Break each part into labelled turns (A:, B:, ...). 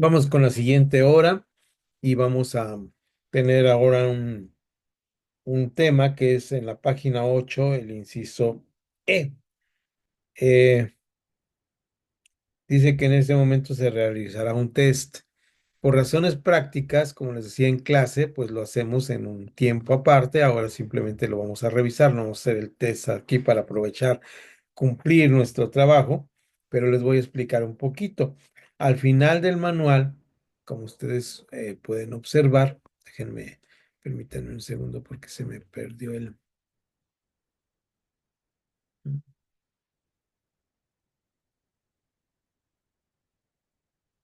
A: Vamos con la siguiente hora y vamos a tener ahora un tema que es en la página 8, el inciso E. Eh, Dice que en este momento se realizará un test. Por razones prácticas, como les decía en clase, pues lo hacemos en un tiempo aparte. Ahora simplemente lo vamos a revisar, no vamos a hacer el test aquí para aprovechar cumplir nuestro trabajo, pero les voy a explicar un poquito. Al final del manual, como ustedes pueden observar, permítanme un segundo porque se me perdió el...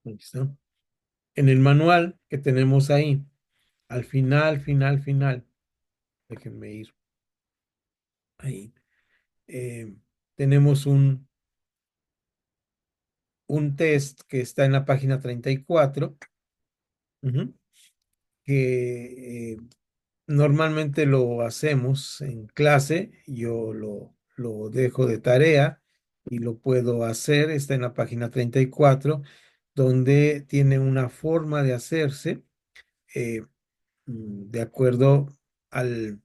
A: Aquí está. En el manual que tenemos ahí, al final, déjenme ir ahí, eh, tenemos un test que está en la página 34, ujú, que normalmente lo hacemos en clase, yo lo dejo de tarea y lo puedo hacer, está en la página 34, donde tiene una forma de hacerse eh, de acuerdo al,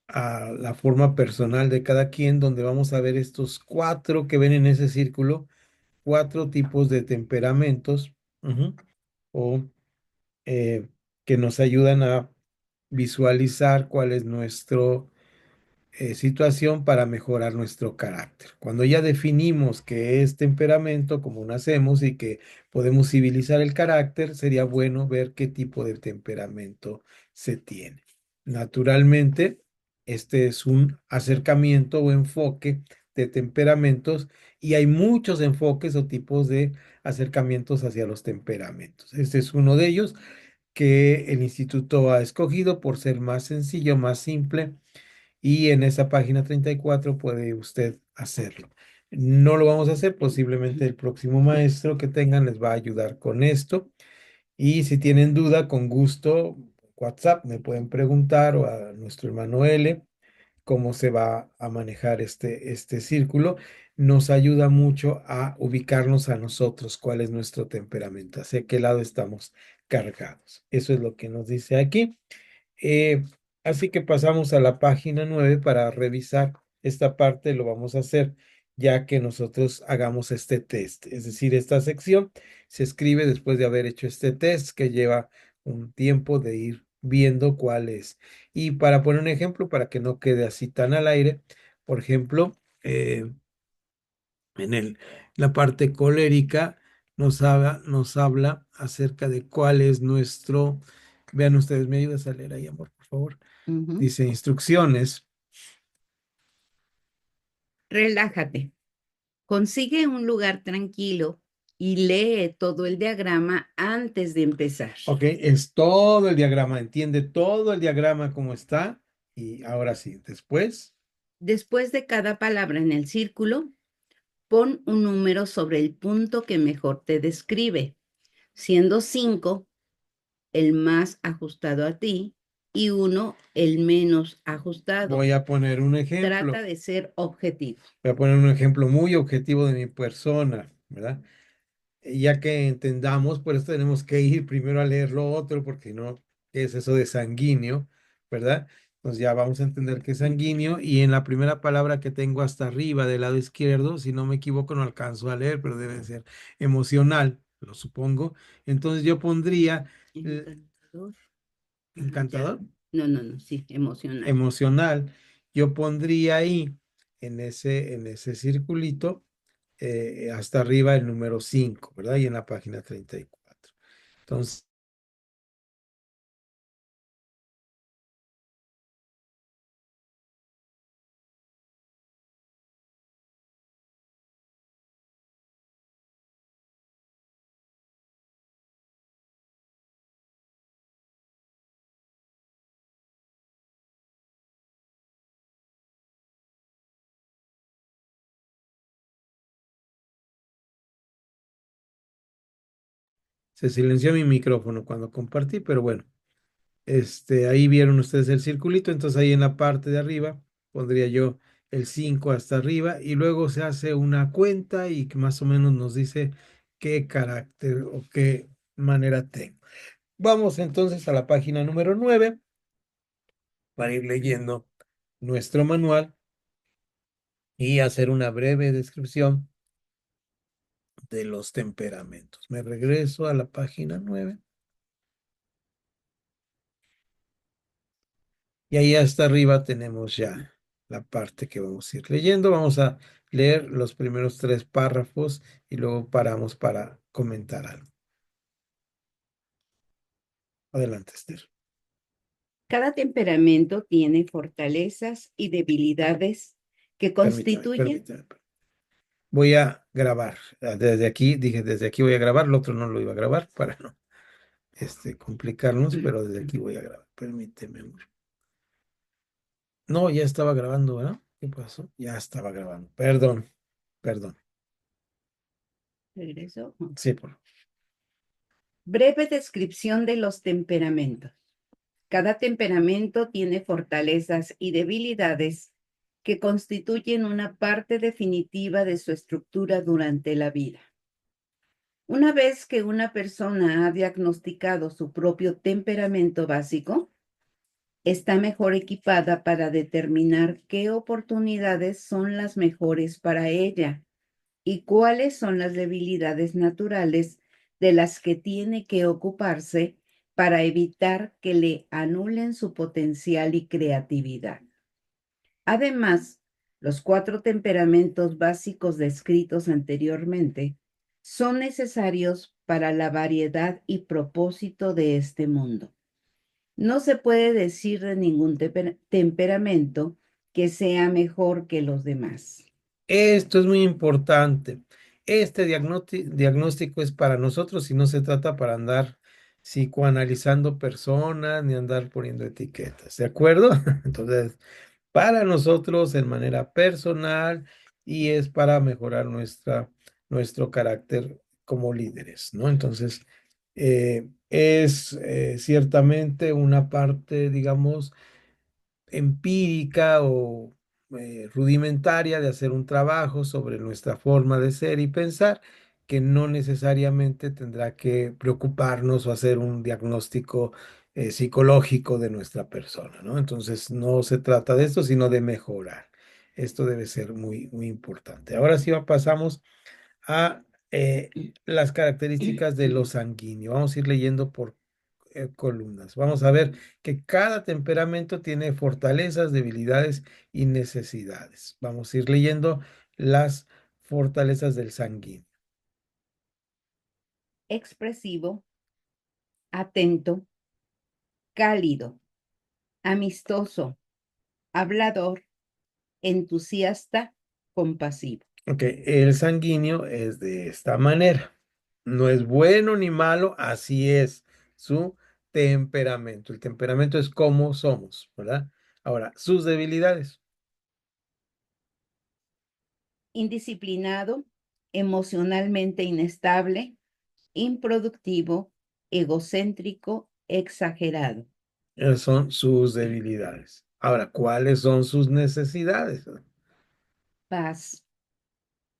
A: a la forma personal de cada quien, donde vamos a ver estos cuatro que ven en ese círculo, cuatro tipos de temperamentos, ujú, o que nos ayudan a visualizar cuál es nuestro situación para mejorar nuestro carácter. Cuando ya definimos qué es temperamento, cómo nacemos y que podemos civilizar el carácter, sería bueno ver qué tipo de temperamento se tiene. Naturalmente, este es un acercamiento o enfoque de temperamentos y hay muchos enfoques o tipos de acercamientos hacia los temperamentos. Este es uno de ellos que el instituto ha escogido por ser más sencillo, más simple y en esa página 34 puede usted hacerlo. No lo vamos a hacer, posiblemente el próximo maestro que tengan les va a ayudar con esto. Y si tienen duda, con gusto, WhatsApp me pueden preguntar o a nuestro hermano L cómo se va a manejar este círculo. Nos ayuda mucho a ubicarnos a nosotros, cuál es nuestro temperamento, hacia qué lado estamos cargados. Eso es lo que nos dice aquí. Eh, Así que pasamos a la página 9 para revisar esta parte, lo vamos a hacer ya que nosotros hagamos este test. Es decir, esta sección se escribe después de haber hecho este test que lleva un tiempo de ir viendo cuál es. Y para poner un ejemplo, para que no quede así tan al aire, por ejemplo, en la parte colérica nos habla acerca de cuál es nuestro, vean ustedes, ¿me ayudas a leer ahí, amor, por favor?
B: Ujú.
A: Dice instrucciones.
B: Relájate. Consigue un lugar tranquilo y lee todo el diagrama antes de empezar.
A: Ok, es todo el diagrama, entiende todo el diagrama como está. Y ahora sí, después,
B: Después de cada palabra en el círculo, pon un número sobre el punto que mejor te describe, siendo 5 el más ajustado a ti y 1 el menos ajustado.
A: voy a poner un ejemplo.
B: Trata de ser objetivo.
A: Voy a poner un ejemplo muy objetivo de mi persona, ¿verdad? Ya que entendamos, por eso tenemos que ir primero a leer lo otro, porque no, ¿qué es eso de sanguíneo? ¿Verdad? Entonces ya vamos a entender qué es sanguíneo y en la primera palabra que tengo hasta arriba del lado izquierdo, si no me equivoco, no alcanzo a leer, pero debe ser emocional, lo supongo. Entonces yo pondría
B: Encantador. Ya.
A: encantador,
B: No, no, no, sí, emocional.
A: emocional, yo pondría ahí en ese circulito hasta arriba el número 5, ¿verdad? Y en la página 34. Entonces, se silenció mi micrófono cuando compartí, pero bueno, ahí vieron ustedes el circulito, entonces ahí en la parte de arriba pondría yo el 5 hasta arriba y luego se hace una cuenta y que más o menos nos dice qué carácter o qué manera tengo. Vamos entonces a la página número 9 para ir leyendo nuestro manual y hacer una breve descripción de los temperamentos. Me regreso a la página 9 y ahí hasta arriba tenemos ya la parte que vamos a ir leyendo. Vamos a leer los primeros 3 párrafos y luego paramos para comentar algo. Adelante, Esther.
B: Cada temperamento tiene fortalezas y debilidades que
A: Permítame,
B: constituyen.
A: permítame. Voy a grabar. Desde aquí, dije, desde aquí voy a grabar. El otro no lo iba a grabar para no complicarnos, pero desde aquí voy a grabar. Permíteme, amor. No, ya estaba grabando, ¿verdad? ¿Qué pasó? Ya estaba grabando. Perdón, perdón.
B: Regreso.
A: Sí, por
B: Breve descripción de los temperamentos. Cada temperamento tiene fortalezas y debilidades que constituyen una parte definitiva de su estructura durante la vida. Una vez que una persona ha diagnosticado su propio temperamento básico, está mejor equipada para determinar qué oportunidades son las mejores para ella y cuáles son las debilidades naturales de las que tiene que ocuparse para evitar que le anulen su potencial y creatividad. Además, los 4 temperamentos básicos descritos anteriormente son necesarios para la variedad y propósito de este mundo. No se puede decir de ningún temperamento que sea mejor que los demás.
A: Esto es muy importante. Este diagnóstico es para nosotros y no se trata para andar psicoanalizando personas ni andar poniendo etiquetas, ¿de acuerdo? Entonces, para nosotros en manera personal y es para mejorar nuestro carácter como líderes, ¿no? Entonces, es ciertamente una parte, digamos, empírica o rudimentaria de hacer un trabajo sobre nuestra forma de ser y pensar, que no necesariamente tendrá que preocuparnos o hacer un diagnóstico psicológico de nuestra persona, ¿no? Entonces, no se trata de esto, sino de mejorar. Esto debe ser muy, muy importante. Ahora sí pasamos a las características de lo sanguíneo. Vamos a ir leyendo por columnas. Vamos a ver que cada temperamento tiene fortalezas, debilidades y necesidades. Vamos a ir leyendo las fortalezas del sanguíneo.
B: Expresivo, atento, cálido, amistoso, hablador, entusiasta, compasivo.
A: Ok, el sanguíneo es de esta manera. No es bueno ni malo, así es su temperamento. El temperamento es como somos, ¿verdad? Ahora, sus debilidades.
B: Indisciplinado, emocionalmente inestable, improductivo, egocéntrico, exagerado.
A: Son sus debilidades. Ahora, ¿cuáles son sus necesidades?
B: Paz,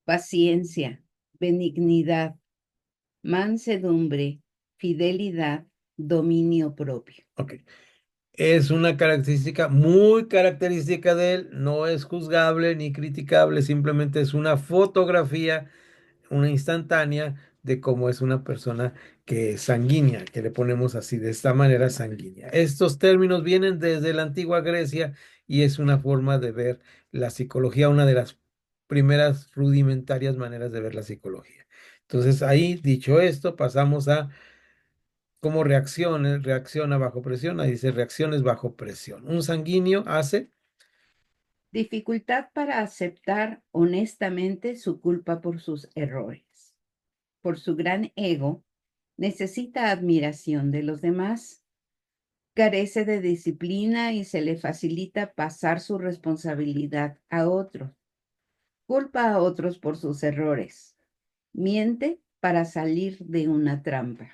B: paciencia, benignidad, mansedumbre, fidelidad, dominio propio.
A: Ok. Es una característica muy característica de él, no es juzgable ni criticable, simplemente es una fotografía, una instantánea de cómo es una persona que es sanguínea, que le ponemos así de esta manera sanguínea. Estos términos vienen desde la antigua Grecia y es una forma de ver la psicología, una de las primeras rudimentarias maneras de ver la psicología. Entonces ahí, dicho esto, pasamos a cómo reacciona bajo presión. Ahí dice reacciones bajo presión. Un sanguíneo hace,
B: Dificultad para aceptar honestamente su culpa por sus errores. Por su gran ego, necesita admiración de los demás, carece de disciplina y se le facilita pasar su responsabilidad a otros. Culpa a otros por sus errores. Miente para salir de una trampa.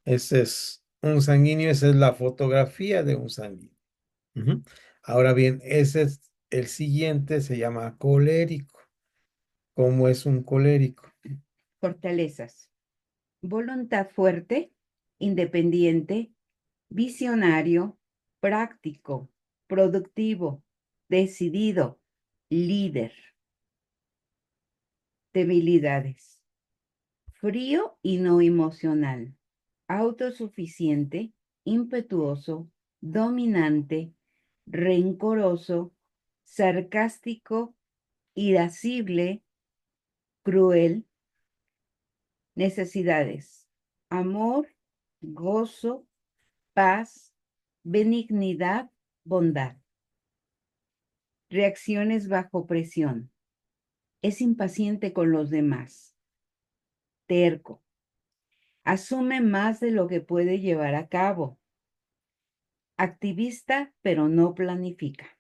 A: ese es un sanguíneo, esa es la fotografía de un sanguíneo. Ujú. Ahora bien, ese es el siguiente, se llama colérico. ¿Cómo es un colérico?
B: Fortalezas. Voluntad fuerte, independiente, visionario, práctico, productivo, decidido, líder. Debilidades. Frío y no emocional, autosuficiente, impetuoso, dominante, rencoroso, sarcástico, irascible, cruel. Necesidades. Amor, gozo, paz, benignidad, bondad. Reacciones bajo presión. Es impaciente con los demás. Terco. Asume más de lo que puede llevar a cabo. Activista, pero no planifica.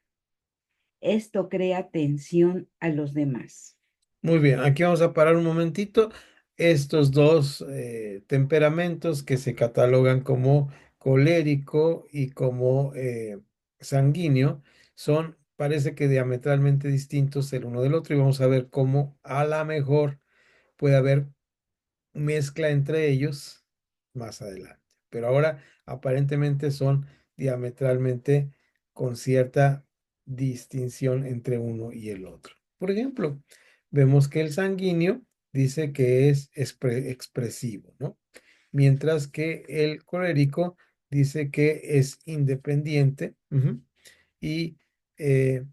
B: Esto crea tensión a los demás.
A: Muy bien, aquí vamos a parar un momentito. Estos dos temperamentos que se catalogan como colérico y como sanguíneo son, parece que diametralmente distintos el uno del otro y vamos a ver cómo a la mejor puede haber mezcla entre ellos más adelante. Pero ahora aparentemente son diametralmente con cierta distinción entre uno y el otro. Por ejemplo, vemos que el sanguíneo dice que es expresivo, ¿no? Mientras que el colérico dice que es independiente, y eh,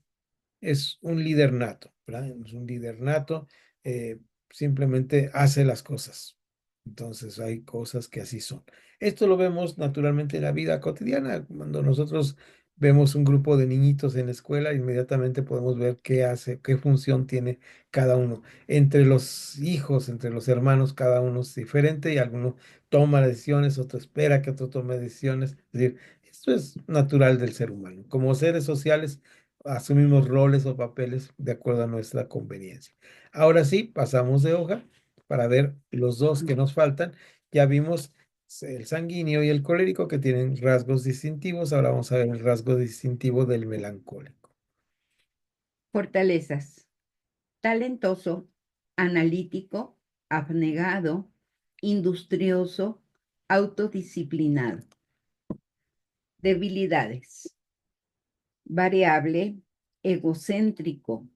A: es un líder nato, ¿verdad? Es un líder nato, eh, simplemente hace las cosas. Entonces hay cosas que así son. Esto lo vemos naturalmente en la vida cotidiana. Cuando nosotros vemos un grupo de niñitos en la escuela, inmediatamente podemos ver qué hace, qué función tiene cada uno. Entre los hijos, entre los hermanos, cada uno es diferente y alguno toma decisiones, otro espera que otro tome decisiones. Es decir, esto es natural del ser humano. Como seres sociales, asumimos roles o papeles de acuerdo a nuestra conveniencia. Ahora sí, pasamos de hoja para ver los dos que nos faltan. Ya vimos el sanguíneo y el colérico que tienen rasgos distintivos. Ahora vamos a ver el rasgo distintivo del melancólico.
B: Fortalezas. Talentoso, analítico, abnegado, industrioso, autodisciplinado. Debilidades. Variable, egocéntrico,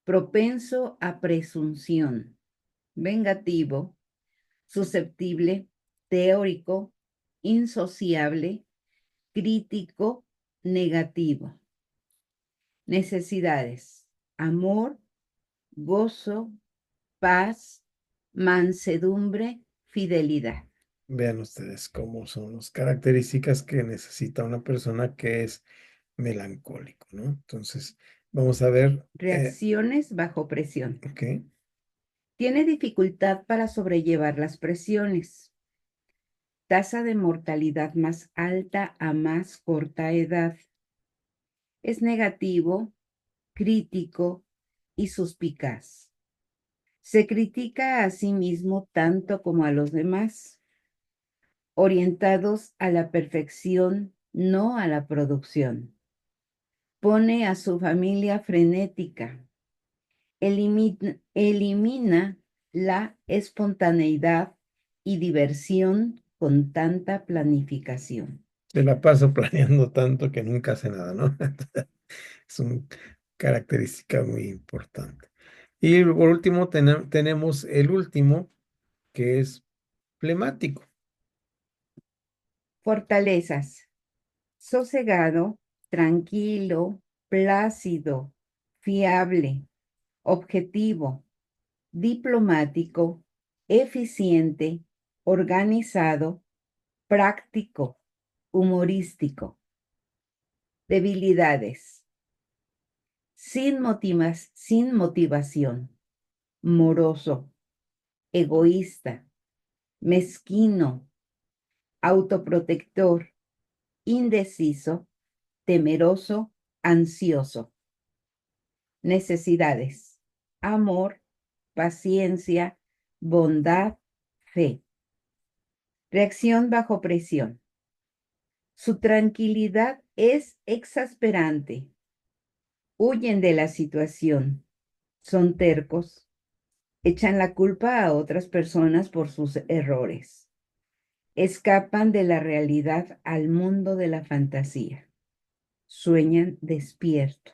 B: propenso a presunción, vengativo, susceptible, teórico, insociable, crítico, negativo. Necesidades. Amor, gozo, paz, mansedumbre, fidelidad.
A: Vean ustedes cómo son las características que necesita una persona que es melancólico, ¿no? Entonces, vamos a ver,
B: Reacciones bajo presión.
A: ok,
B: Tiene dificultad para sobrellevar las presiones. Tasa de mortalidad más alta a más corta edad. Es negativo, crítico y suspicaz. Se critica a sí mismo tanto como a los demás, orientados a la perfección, no a la producción. Pone a su familia frenética. Elimina la espontaneidad y diversión con tanta planificación.
A: se la paso planeando tanto que nunca hace nada, ¿no? Es una característica muy importante. Y por último tenemos el último, que es flemático.
B: Fortalezas. Sosegado, tranquilo, plácido, fiable, objetivo, diplomático, eficiente, organizado, práctico, humorístico. Debilidades. Sin motivación, moroso, egoísta, mezquino, autoprotector, indeciso, temeroso, ansioso. Necesidades. Amor, paciencia, bondad, fe. Reacción bajo presión. Su tranquilidad es exasperante. Huyen de la situación. Son tercos, echan la culpa a otras personas por sus errores, escapan de la realidad al mundo de la fantasía, sueñan despiertos.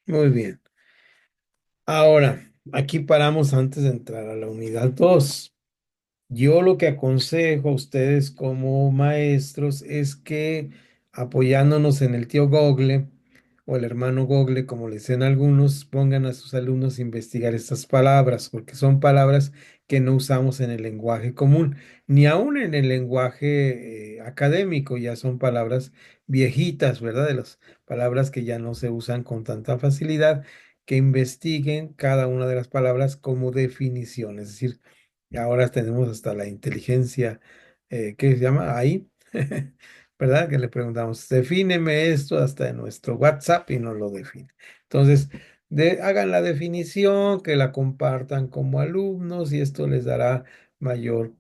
A: Muy bien. Ahora, aquí paramos antes de entrar a la unidad 2. Yo lo que aconsejo a ustedes como maestros es que apoyándonos en el tío Google o el hermano Google, como le dicen algunos, pongan a sus alumnos a investigar estas palabras, porque son palabras que no usamos en el lenguaje común, ni aún en el lenguaje académico, ya son palabras viejitas, ¿verdad? De las palabras que ya no se usan con tanta facilidad, que investiguen cada una de las palabras como definición, es decir, y ahora tenemos hasta la inteligencia, ¿qué se llama? Ahí, ¿verdad? Que le preguntamos, defíneme esto hasta en nuestro WhatsApp y nos lo define. Entonces, hagan la definición, que la compartan como alumnos y esto les dará mayor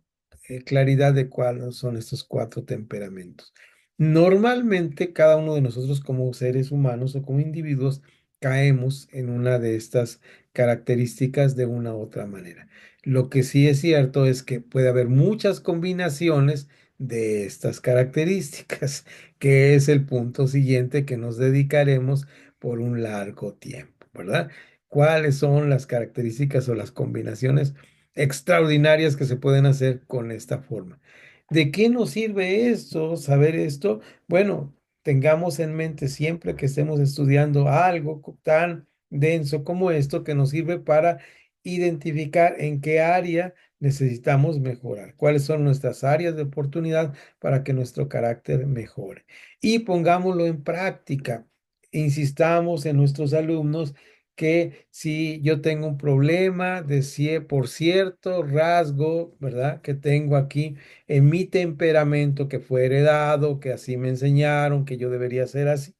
A: claridad de cuáles son estos cuatro temperamentos. Normalmente, cada uno de nosotros como seres humanos o como individuos caemos en una de estas características de una u otra manera. Lo que sí es cierto es que puede haber muchas combinaciones de estas características, que es el punto siguiente que nos dedicaremos por un largo tiempo, ¿verdad? ¿Cuáles son las características o las combinaciones extraordinarias que se pueden hacer con esta forma? ¿De qué nos sirve esto, saber esto? Bueno, tengamos en mente siempre que estemos estudiando algo tan denso como esto que nos sirve para identificar en qué área necesitamos mejorar, cuáles son nuestras áreas de oportunidad para que nuestro carácter mejore. Y pongámoslo en práctica. Insistamos en nuestros alumnos que si yo tengo un problema de por cierto rasgo, ¿verdad? Que tengo aquí en mi temperamento que fue heredado, que así me enseñaron, que yo debería ser así,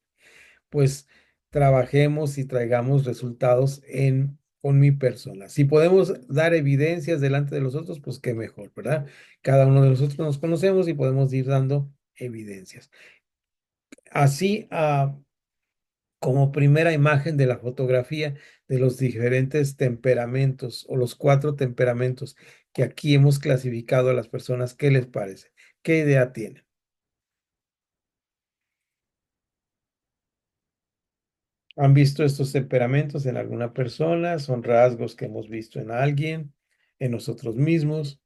A: pues trabajemos y traigamos resultados con mi persona. Si podemos dar evidencias delante de los otros, pues qué mejor, ¿verdad? Cada uno de nosotros nos conocemos y podemos ir dando evidencias. Así, como primera imagen de la fotografía de los diferentes temperamentos o los cuatro temperamentos que aquí hemos clasificado a las personas, ¿qué les parece? ¿Qué idea tienen? ¿Han visto estos temperamentos en alguna persona? ¿Son rasgos que hemos visto en alguien, en nosotros mismos?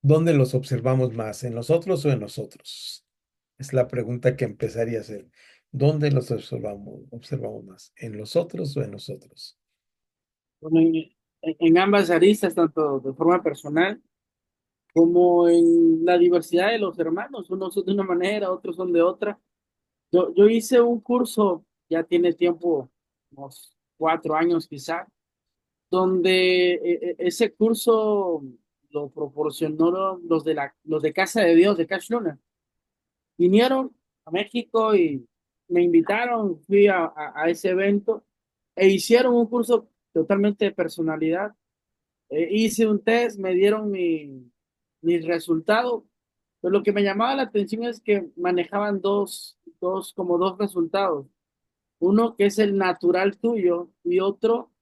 A: ¿Dónde los observamos más? ¿En nosotros o en nosotros? Es la pregunta que empezaría a hacer. ¿Dónde los observamos más? ¿En los otros o en nosotros?
C: Bueno, en ambas aristas, tanto de forma personal como en la diversidad de los hermanos. Unos son de una manera, otros son de otra. Yo hice un curso, ya tiene tiempo, unos 4 años quizá, donde ese curso lo proporcionaron los de Casa de Dios de Cash Luna. Vinieron a México y me invitaron, fui a ese evento e hicieron un curso totalmente de personalidad. Hice un test, me dieron mis resultados, pero lo que me llamaba la atención es que manejaban como dos resultados. Uno que es el natural tuyo y otro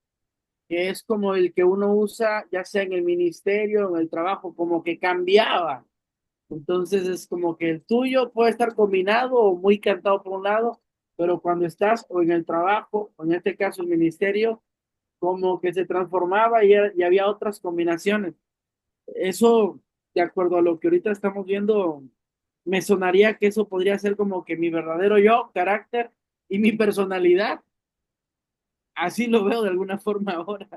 C: que es como el que uno usa, ya sea en el ministerio, en el trabajo, como que cambiaba. Entonces es como que el tuyo puede estar combinado o muy cantado por un lado, pero cuando estás o en el trabajo, o en este caso el ministerio, como que se transformaba y había otras combinaciones. Eso, de acuerdo a lo que ahorita estamos viendo, me sonaría que eso podría ser como que mi verdadero yo, carácter y mi personalidad. Así lo veo de alguna forma ahora.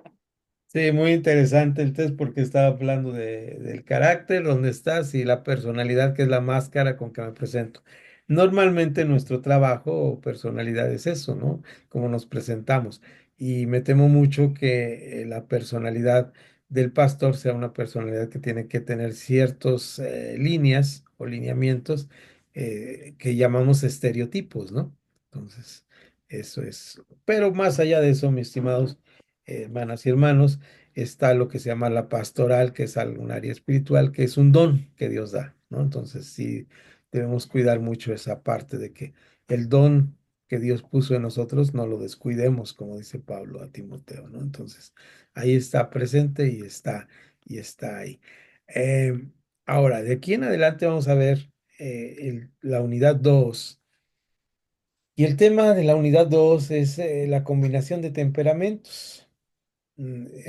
A: Sí, muy interesante el test porque estaba hablando del carácter, dónde estás y la personalidad, que es la máscara con que me presento. Normalmente nuestro trabajo o personalidad es eso, ¿no? Cómo nos presentamos. Y me temo mucho que la personalidad del pastor sea una personalidad que tiene que tener ciertas líneas o lineamientos que llamamos estereotipos, ¿no? Entonces, eso es. Pero más allá de eso, mis estimados hermanas y hermanos, está lo que se llama la pastoral, que es un área espiritual, que es un don que Dios da, ¿no? Entonces sí debemos cuidar mucho esa parte de que el don que Dios puso en nosotros no lo descuidemos, como dice Pablo a Timoteo, ¿no? Entonces, ahí está presente y está ahí. Eh, Ahora, de aquí en adelante vamos a ver la unidad 2. Y el tema de la unidad 2 es la combinación de temperamentos.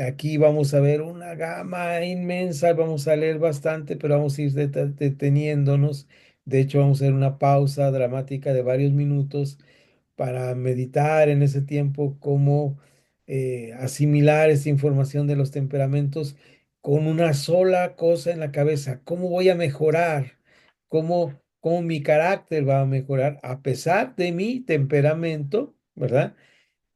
A: Aquí vamos a ver una gama inmensa, vamos a leer bastante, pero vamos a ir deteniéndonos. De hecho, vamos a hacer una pausa dramática de varios minutos para meditar en ese tiempo cómo asimilar esta información de los temperamentos con una sola cosa en la cabeza. ¿Cómo voy a mejorar? ¿Cómo mi carácter va a mejorar a pesar de mi temperamento, ¿verdad?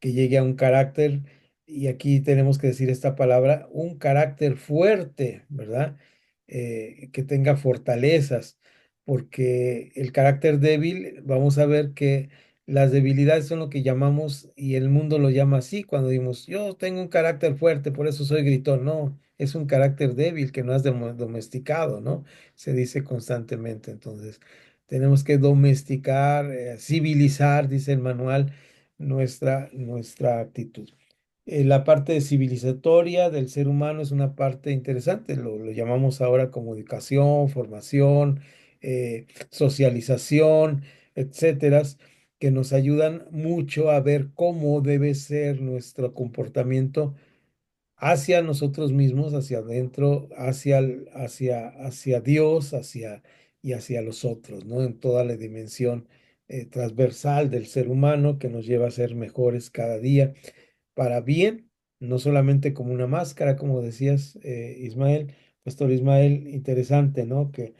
A: Que llegue a un carácter, y aquí tenemos que decir esta palabra, un carácter fuerte, ¿verdad? Que tenga fortalezas, porque el carácter débil, vamos a ver que las debilidades son lo que llamamos, y el mundo lo llama así, cuando decimos, yo tengo un carácter fuerte, por eso soy gritón. No, es un carácter débil que no has domesticado, ¿no? Se dice constantemente. Entonces, tenemos que domesticar, civilizar, dice el manual, nuestra actitud. La parte civilizatoria del ser humano es una parte interesante, lo llamamos ahora como educación, formación, socialización, etcétera, que nos ayudan mucho a ver cómo debe ser nuestro comportamiento hacia nosotros mismos, hacia adentro, hacia Dios, y hacia los otros, ¿no? En toda la dimensión transversal del ser humano que nos lleva a ser mejores cada día para bien, no solamente como una máscara, como decías, Ismael, Pastor Ismael, interesante, ¿no? Que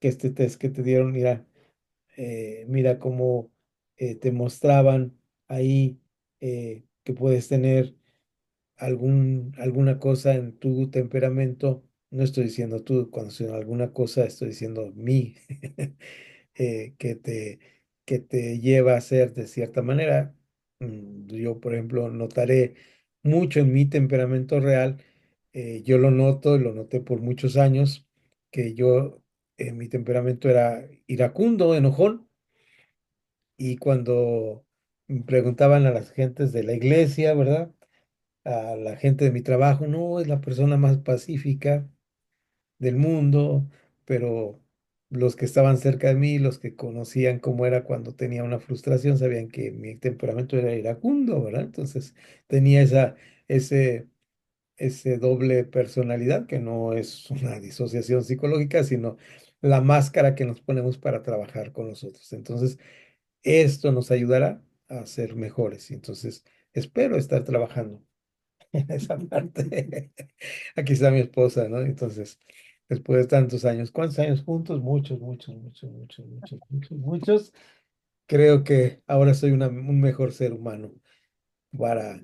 A: este test que te dieron, mira cómo te mostraban ahí que puedes tener alguna cosa en tu temperamento. No estoy diciendo tú, cuando estoy en alguna cosa, estoy diciendo mí, eh, que te, que te lleva a ser de cierta manera. Yo, por ejemplo, notaré mucho en mi temperamento real. Yo lo noto y lo noté por muchos años, que mi temperamento era iracundo, enojón, y cuando me preguntaban a las gentes de la iglesia, ¿verdad? A la gente de mi trabajo, no, es la persona más pacífica del mundo, pero los que estaban cerca de mí, los que conocían cómo era cuando tenía una frustración, sabían que mi temperamento era iracundo, ¿verdad? Entonces tenía ese, ese doble personalidad, que no es una disociación psicológica, sino la máscara que nos ponemos para trabajar con nosotros. Entonces, esto nos ayudará a ser mejores. Y entonces, espero estar trabajando en esa parte. Aquí está mi esposa, ¿no? Entonces, después de tantos años, ¿cuántos años juntos? Muchos, muchos, muchos, muchos, muchos, muchos, muchos. Creo que ahora soy un mejor ser humano para,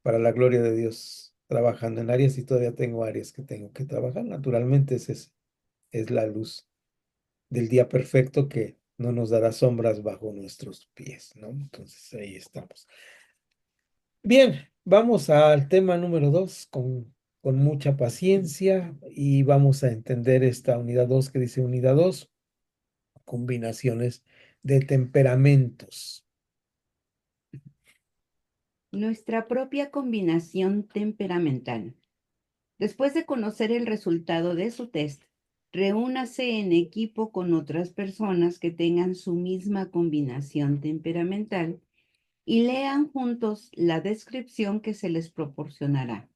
A: para la gloria de Dios, trabajando en áreas, y todavía tengo áreas que tengo que trabajar. Naturalmente, es la luz del día perfecto que no nos dará sombras bajo nuestros pies, ¿no? Entonces, ahí estamos. Bien, vamos al tema número 2 con mucha paciencia, y vamos a entender esta unidad 2 que dice unidad 2, combinaciones de temperamentos.
B: Nuestra propia combinación temperamental. Después de conocer el resultado de su test, reúnase en equipo con otras personas que tengan su misma combinación temperamental y lean juntos la descripción que se les proporcionará.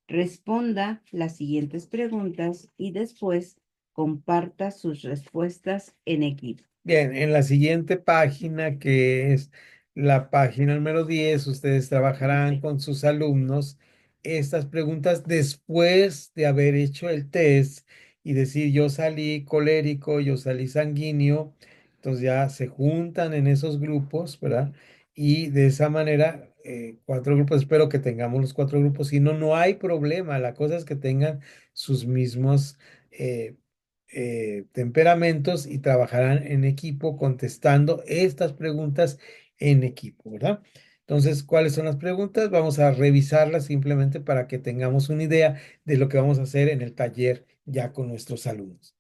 B: Responda las siguientes preguntas y después comparta sus respuestas en equipo.
A: Bien, en la siguiente página, que es la página número 10, ustedes trabajarán con sus alumnos estas preguntas después de haber hecho el test y decir, yo salí colérico, yo salí sanguíneo. Entonces ya se juntan en esos grupos, ¿verdad? Y de esa manera, cuatro grupos, espero que tengamos los cuatro grupos. Si no, no hay problema. La cosa es que tengan sus mismos eh, temperamentos, y trabajarán en equipo contestando estas preguntas en equipo, ¿verdad? Entonces, ¿cuáles son las preguntas? Vamos a revisarlas simplemente para que tengamos una idea de lo que vamos a hacer en el taller ya con nuestros alumnos.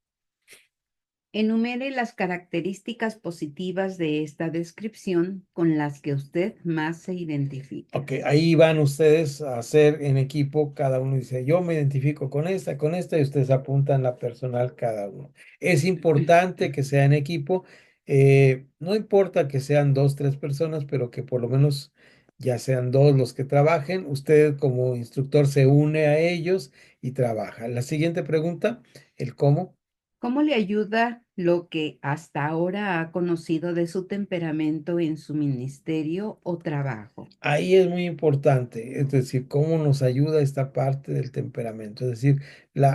B: Enumere las características positivas de esta descripción con las que usted más se identifica.
A: Ok, ahí van ustedes a hacer en equipo, cada uno dice, yo me identifico con esta, y ustedes apuntan la personal cada uno. Es importante que sea en equipo, no importa que sean dos, tres personas, pero que por lo menos ya sean dos los que trabajen. Usted como instructor se une a ellos y trabaja. La siguiente pregunta, el cómo.
B: ¿Cómo le ayuda lo que hasta ahora ha conocido de su temperamento en su ministerio o trabajo?
A: Ahí es muy importante, es decir, cómo nos ayuda esta parte del temperamento. Es decir,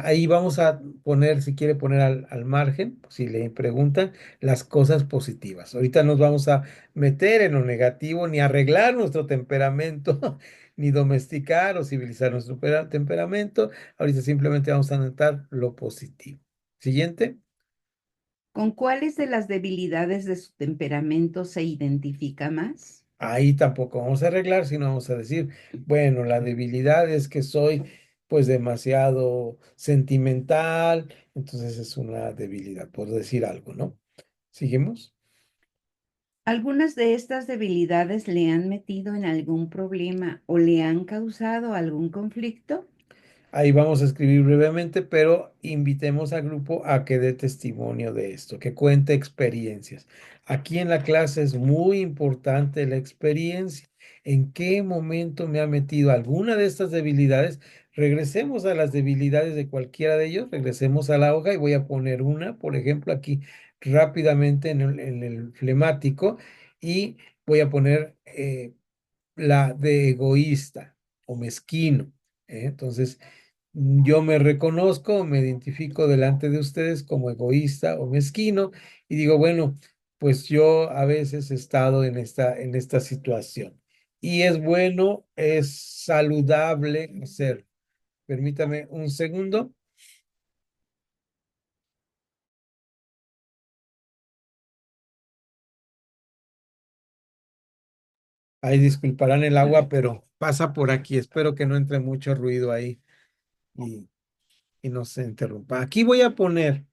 A: ahí vamos a poner, si quiere poner al margen, si le preguntan, las cosas positivas. Ahorita nos vamos a meter en lo negativo, ni arreglar nuestro temperamento, ni domesticar o civilizar nuestro temperamento. Ahorita simplemente vamos a anotar lo positivo. Siguiente.
B: ¿Con cuáles de las debilidades de su temperamento se identifica más?
A: Ahí tampoco vamos a arreglar, sino vamos a decir, bueno, la debilidad es que soy pues demasiado sentimental, entonces es una debilidad, por decir algo, ¿no? ¿Seguimos?
B: ¿Algunas de estas debilidades le han metido en algún problema o le han causado algún conflicto?
A: Ahí vamos a escribir brevemente, pero invitemos al grupo a que dé testimonio de esto, que cuente experiencias. Aquí en la clase es muy importante la experiencia. ¿En qué momento me ha metido alguna de estas debilidades? Regresemos a las debilidades de cualquiera de ellos, regresemos a la hoja y voy a poner una, por ejemplo, aquí rápidamente en el flemático y voy a poner la de egoísta o mezquino. Entonces, yo me reconozco, me identifico delante de ustedes como egoísta o mezquino y digo, bueno, pues yo a veces he estado en esta situación. Y es bueno, es saludable hacer. Permítame un segundo. Ahí disculparán el agua, pero pasa por aquí. Espero que no entre mucho ruido ahí y, y no se interrumpa. Aquí voy a poner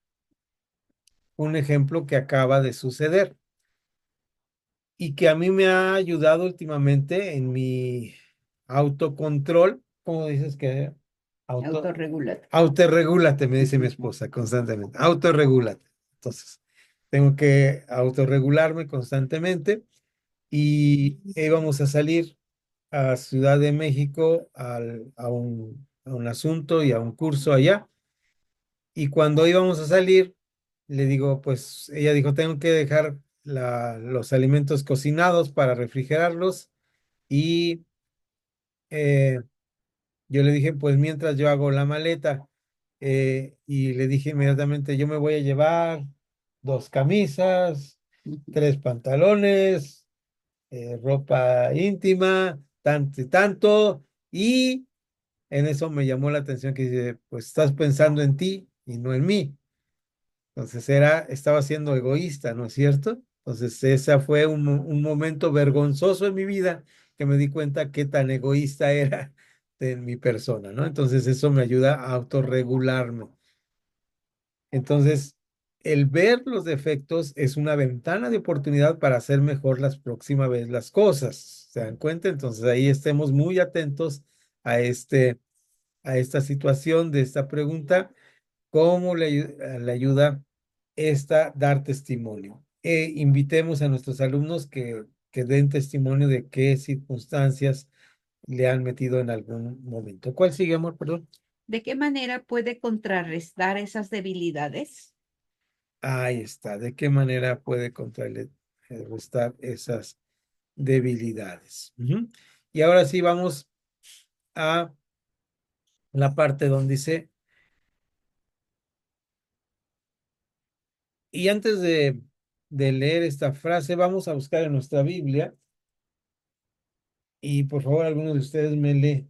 A: un ejemplo que acaba de suceder y que a mí me ha ayudado últimamente en mi autocontrol. ¿Cómo dices que?
B: Autorregulate.
A: Autorregúlate, me dice mi esposa constantemente. Autorregúlate. Entonces, tengo que autorregularme constantemente y íbamos a salir a Ciudad de México a un asunto y a un curso allá. Y cuando íbamos a salir, le digo, pues ella dijo, tengo que dejar los alimentos cocinados para refrigerarlos. Y eh, yo le dije, pues mientras yo hago la maleta, y le dije inmediatamente, yo me voy a llevar dos camisas, tres pantalones, ropa íntima, tanto y tanto. Y en eso me llamó la atención que dice, pues estás pensando en ti y no en mí. Entonces estaba siendo egoísta, ¿no es cierto? Entonces ese fue un momento vergonzoso en mi vida que me di cuenta qué tan egoísta era de mi persona, ¿no? Entonces eso me ayuda a autorregularme. Entonces, el ver los defectos es una ventana de oportunidad para hacer mejor las próximas veces las cosas. ¿Se dan cuenta? Entonces ahí estemos muy atentos a esta situación de esta pregunta. ¿Cómo le ayuda esta dar testimonio? Invitemos a nuestros alumnos que den testimonio de qué circunstancias le han metido en algún momento. ¿Cuál sigue, amor? Perdón.
B: ¿De qué manera puede contrarrestar esas debilidades?
A: Ahí está. ¿De qué manera puede contrarrestar esas debilidades? Ujú. Y ahora sí vamos a la parte donde dice, y antes de leer esta frase, vamos a buscar en nuestra Biblia. Y por favor, algunos de ustedes me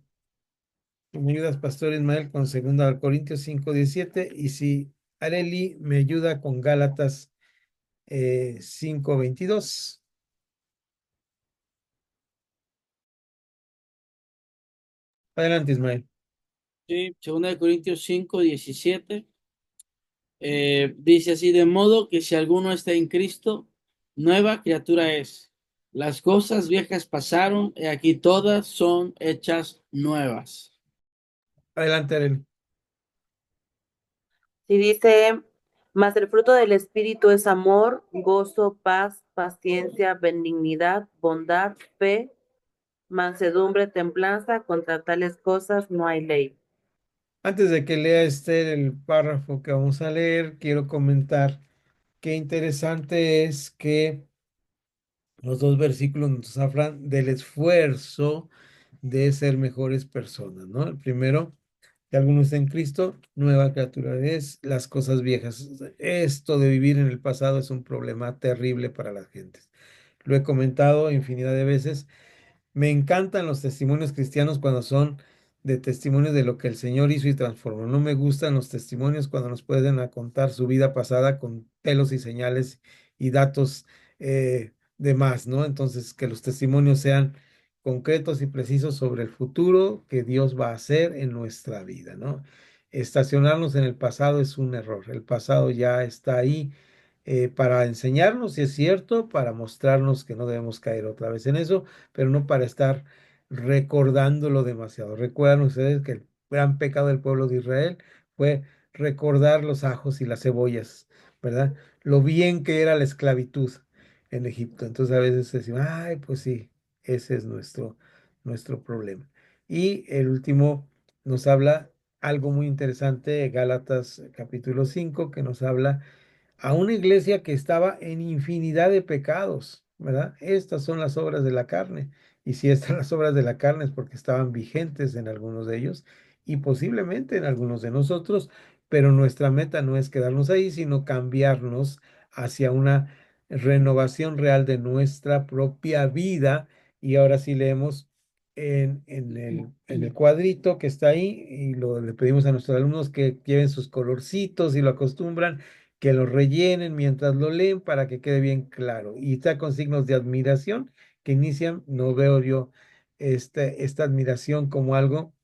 A: ayudas, Pastor Ismael, con 2 Corintios 5:17. Y si Areli me ayuda con Gálatas 5:22. Adelante, Ismael.
C: Sí, 2 Corintios 5:17. Dice así, de modo que si alguno está en Cristo, nueva criatura es. Las cosas viejas pasaron y aquí todas son hechas nuevas.
A: Adelante, Arely.
D: Y dice, mas el fruto del Espíritu es amor, gozo, paz, paciencia, benignidad, bondad, fe, mansedumbre, templanza. Contra tales cosas no hay ley.
A: Antes de que lea Esther el párrafo que vamos a leer, quiero comentar qué interesante es que los dos versículos nos hablan del esfuerzo de ser mejores personas, ¿no? El primero, que alguno está en Cristo, nueva criatura es, las cosas viejas. Esto de vivir en el pasado es un problema terrible para las gentes. Lo he comentado infinidad de veces. Me encantan los testimonios cristianos cuando son de testimonios de lo que el Señor hizo y transformó. No me gustan los testimonios cuando nos pueden a contar su vida pasada con pelos y señales y datos de más, ¿no? Entonces, que los testimonios sean concretos y precisos sobre el futuro que Dios va a hacer en nuestra vida, ¿no? Estacionarnos en el pasado es un error. El pasado ya está ahí para enseñarnos, si es cierto, para mostrarnos que no debemos caer otra vez en eso, pero no para estar recordándolo demasiado. Recuerdan ustedes que el gran pecado del pueblo de Israel fue recordar los ajos y las cebollas, ¿verdad? Lo bien que era la esclavitud en Egipto. Entonces a veces decimos, ay, pues sí, ese es nuestro problema. Y el último nos habla algo muy interesante, Gálatas capítulo 5 que nos habla a una iglesia que estaba en infinidad de pecados, ¿verdad? Estas son las obras de la carne. Y si estas son las obras de la carne es porque estaban vigentes en algunos de ellos y posiblemente en algunos de nosotros, pero nuestra meta no es quedarnos ahí, sino cambiarnos hacia una renovación real de nuestra propia vida. Y ahora sí leemos en el cuadrito que está ahí y le pedimos a nuestros alumnos que lleven sus colorcitos y lo acostumbran que lo rellenen mientras lo leen para que quede bien claro. Y está con signos de admiración que inician, no veo yo esta admiración como algo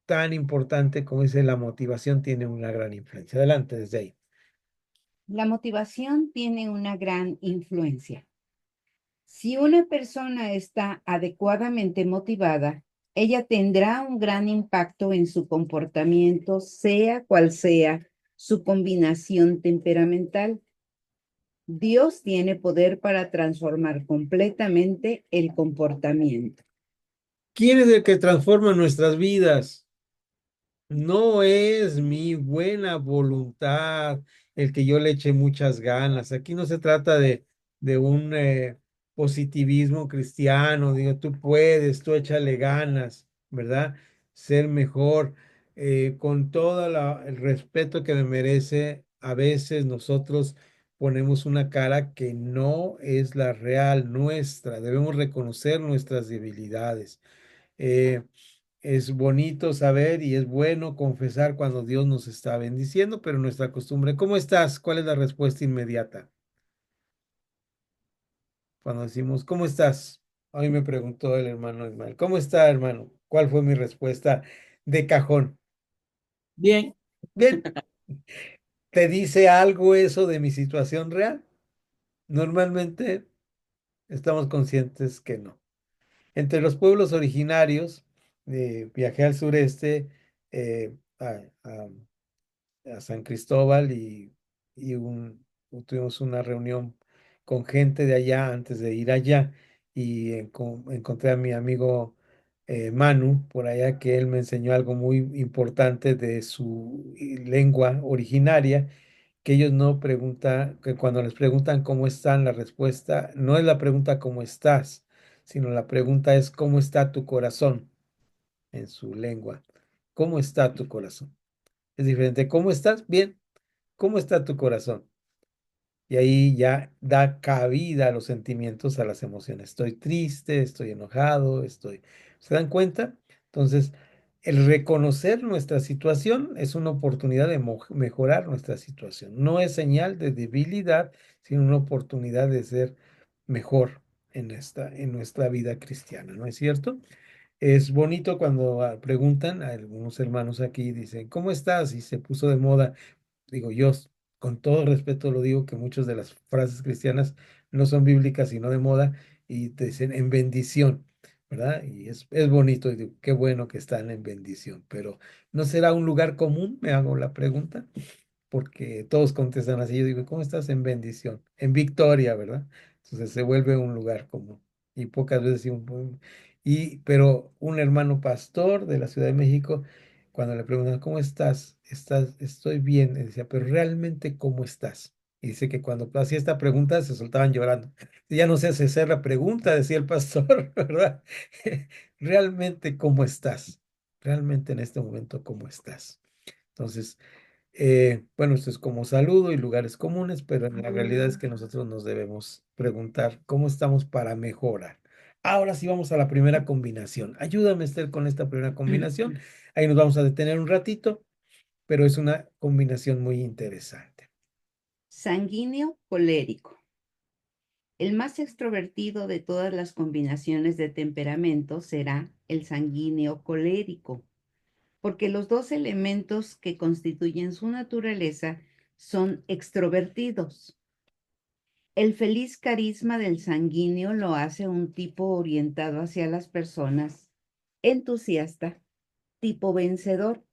A: tan importante como dice la motivación tiene una gran influencia. Adelante, desde ahí.
B: La motivación tiene una gran influencia. Si una persona está adecuadamente motivada, ella tendrá un gran impacto en su comportamiento, sea cual sea su combinación temperamental. Dios tiene poder para transformar completamente el comportamiento.
A: ¿Quién es el que transforma nuestras vidas? No es mi buena voluntad el que yo le eche muchas ganas. Aquí no se trata de un positivismo cristiano. Digo, tú puedes, tú échale ganas, ¿verdad? Ser mejor. Con todo el respeto que me merece, a veces nosotros ponemos una cara que no es la real nuestra. Debemos reconocer nuestras debilidades. Eh, es bonito saber y es bueno confesar cuando Dios nos está bendiciendo, pero nuestra costumbre, ¿cómo estás? ¿Cuál es la respuesta inmediata? Cuando decimos, ¿cómo estás? Hoy me preguntó el hermano Ismael, ¿cómo está, hermano? ¿Cuál fue mi respuesta de cajón?
C: Bien,
A: Bien, ¿te dice algo eso de mi situación real? Normalmente estamos conscientes que no. Entre los pueblos originarios, viajé al sureste, eh, a, a- a San Cristóbal y tuvimos una reunión con gente de allá antes de ir allá y encontré a mi amigo Manu por allá que él me enseñó algo muy importante de su lengua originaria, que ellos no preguntan, que cuando les preguntan cómo están, la respuesta no es la pregunta cómo estás, sino la pregunta es cómo está tu corazón en su lengua. ¿Cómo está tu corazón? Es diferente. ¿Cómo estás? Bien. ¿Cómo está tu corazón? Y ahí ya da cabida a los sentimientos, a las emociones. Estoy triste, estoy enojado, estoy... ¿Se dan cuenta? Entonces, el reconocer nuestra situación es una oportunidad de mejorar nuestra situación. No es señal de debilidad, sino una oportunidad de ser mejor en nuestra vida cristiana, ¿no es cierto? Es bonito cuando preguntan a algunos hermanos aquí, dicen, ¿cómo estás? Y se puso de moda. Digo, con todo respeto lo digo que muchas de las frases cristianas no son bíblicas, sino de moda, y te dicen en bendición, ¿verdad? Y es bonito, y digo, qué bueno que están en bendición, pero ¿no será un lugar común? Me hago la pregunta, porque todos contestan así. Yo digo, ¿cómo estás? En bendición, en victoria, ¿verdad? Entonces se vuelve un lugar común. Y pocas veces, pero un hermano pastor de la Ciudad de México, cuando le preguntan, ¿cómo estás? Estoy bien. Y decía, pero realmente, ¿cómo estás? Y dice que cuando hacía esta pregunta se soltaban llorando. Ya no se hace hacer la pregunta, decía el pastor, ¿verdad? Realmente, ¿cómo estás? Realmente en este momento, ¿cómo estás? Entonces, bueno, esto es como saludo y lugares comunes, pero la realidad es que nosotros nos debemos preguntar cómo estamos para mejorar. Ahora sí vamos a la primera combinación. Ayúdame, Esther, con esta primera combinación. Ahí nos vamos a detener un ratito, pero es una combinación muy interesante.
B: Sanguíneo colérico. El más extrovertido de todas las combinaciones de temperamento será el sanguíneo colérico, porque los dos elementos que constituyen su naturaleza son extrovertidos. El feliz carisma del sanguíneo lo hace un tipo orientado hacia las personas, entusiasta, tipo vencedor,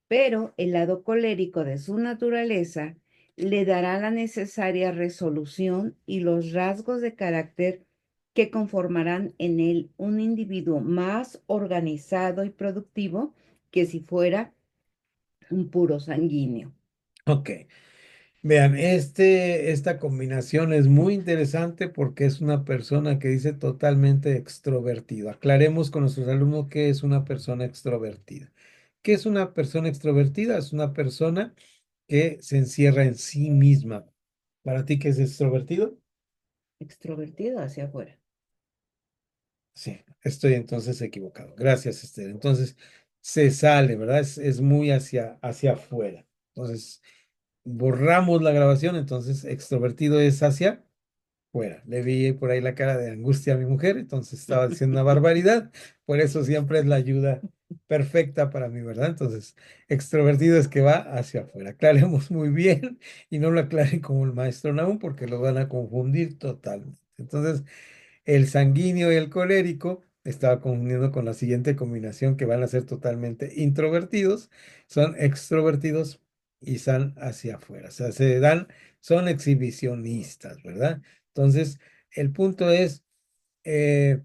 B: pero el lado colérico de su naturaleza le dará la necesaria resolución y los rasgos de carácter que conformarán en él un individuo más organizado y productivo que si fuera un puro sanguíneo.
A: Ok. Vean, esta combinación es muy interesante porque es una persona que dice totalmente extrovertido. Aclaremos con nuestros alumnos qué es una persona extrovertida. ¿Qué es una persona extrovertida? Es una persona que se encierra en sí misma. ¿Para ti qué es extrovertido?
B: Extrovertido hacia afuera.
A: Sí, estoy entonces equivocado. Gracias, Esther. Entonces, se sale, ¿verdad? Es muy hacia afuera. Entonces, borramos la grabación. Entonces, extrovertido es hacia fuera. Le vi por ahí la cara de angustia a mi mujer, entonces estaba diciendo una barbaridad. Por eso siempre es la ayuda perfecta para mí, ¿verdad? Entonces, extrovertido es que va hacia afuera. Aclaremos muy bien y no lo aclaren como el maestro Naum porque lo van a confundir totalmente. Entonces, el sanguíneo y el colérico, estaba confundiendo con la siguiente combinación que van a ser totalmente introvertidos, son extrovertidos y están hacia afuera. O sea, son exhibicionistas, ¿verdad? Entonces, el punto es, eh,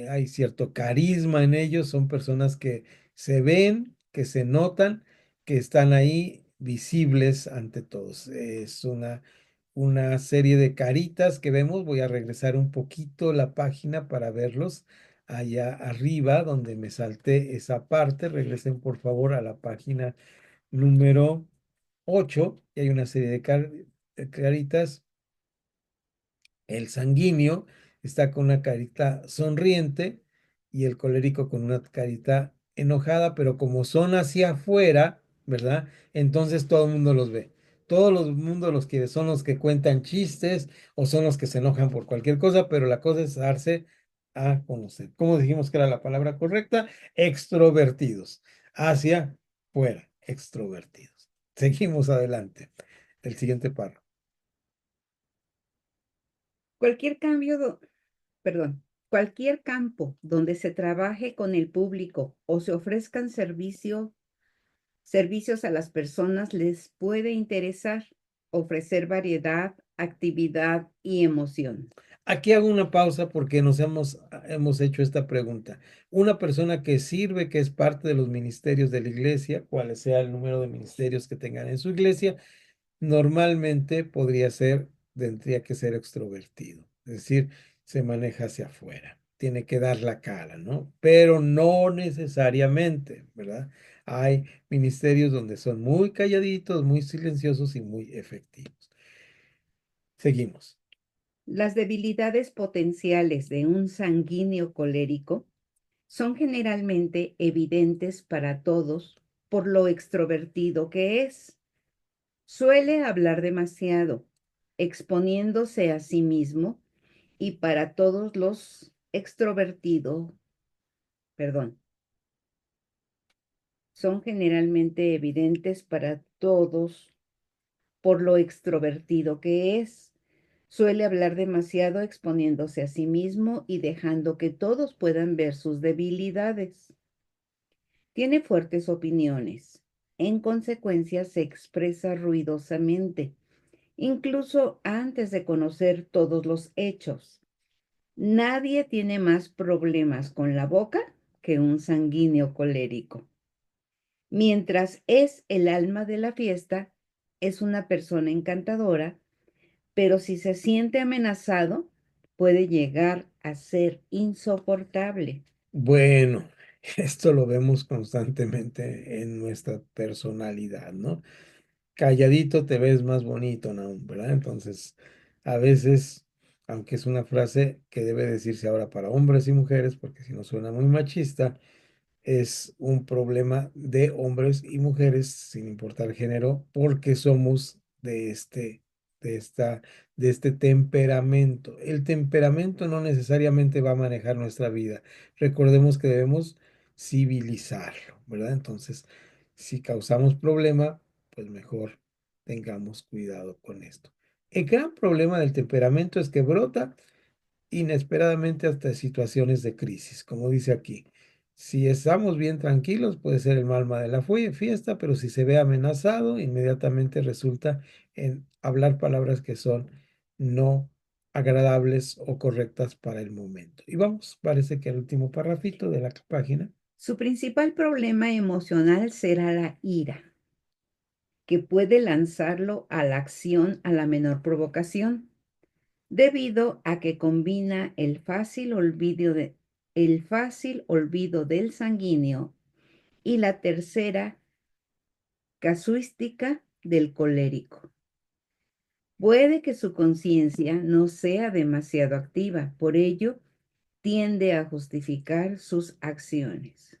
A: hay cierto carisma en ellos, son personas que se ven, que se notan, que están ahí visibles ante todos. Es una serie de caritas que vemos. Voy a regresar un poquito la página para verlos allá arriba donde me salté esa parte. Regresen por favor a la página número 8 y hay una serie de caritas. El sanguíneo está con una carita sonriente y el colérico con una carita enojada, pero como son hacia afuera, ¿verdad? Entonces todo el mundo los ve. Todo el mundo los quiere, son los que cuentan chistes o son los que se enojan por cualquier cosa, pero la cosa es darse a conocer. ¿Cómo dijimos que era la palabra correcta? Extrovertidos. Hacia fuera, extrovertidos. Seguimos adelante. El siguiente párrafo.
B: Cualquier cualquier campo donde se trabaje con el público o se ofrezcan servicios a las personas les puede interesar ofrecer variedad, actividad y emoción.
A: Aquí hago una pausa porque hemos hecho esta pregunta. Una persona que sirve, que es parte de los ministerios de la iglesia, cuál sea el número de ministerios que tengan en su iglesia, normalmente tendría que ser extrovertido. Es decir, se maneja hacia afuera. Tiene que dar la cara, ¿no? Pero no necesariamente, ¿verdad? Hay ministerios donde son muy calladitos, muy silenciosos y muy efectivos. Seguimos.
B: Las debilidades potenciales de un sanguíneo colérico son generalmente evidentes para todos por lo extrovertido que es. Suele hablar demasiado, exponiéndose a sí mismo y para todos los extrovertidos perdón, son generalmente evidentes para todos por lo extrovertido que es. Suele hablar demasiado exponiéndose a sí mismo y dejando que todos puedan ver sus debilidades. Tiene fuertes opiniones. En consecuencia, se expresa ruidosamente, incluso antes de conocer todos los hechos. Nadie tiene más problemas con la boca que un sanguíneo colérico. Mientras es el alma de la fiesta, es una persona encantadora, pero si se siente amenazado, puede llegar a ser insoportable.
A: Bueno, esto lo vemos constantemente en nuestra personalidad, ¿no? Calladito te ves más bonito, ¿no? ¿Verdad? Entonces, a veces, aunque es una frase que debe decirse ahora para hombres y mujeres, porque si no suena muy machista, es un problema de hombres y mujeres, sin importar género, porque somos de esta, de este temperamento. El temperamento no necesariamente va a manejar nuestra vida. Recordemos que debemos civilizarlo, ¿verdad? Entonces, si causamos problema, pues mejor tengamos cuidado con esto. El gran problema del temperamento es que brota inesperadamente hasta situaciones de crisis, como dice aquí. Si estamos bien tranquilos, puede ser el alma de la fiesta, pero si se ve amenazado, inmediatamente resulta en hablar palabras que son no agradables o correctas para el momento. Y vamos, parece que el último parrafito de la página.
B: Su principal problema emocional será la ira, que puede lanzarlo a la acción a la menor provocación, debido a que combina el fácil olvido del sanguíneo y la tercera casuística del colérico. Puede que su conciencia no sea demasiado activa, por ello tiende a justificar sus acciones.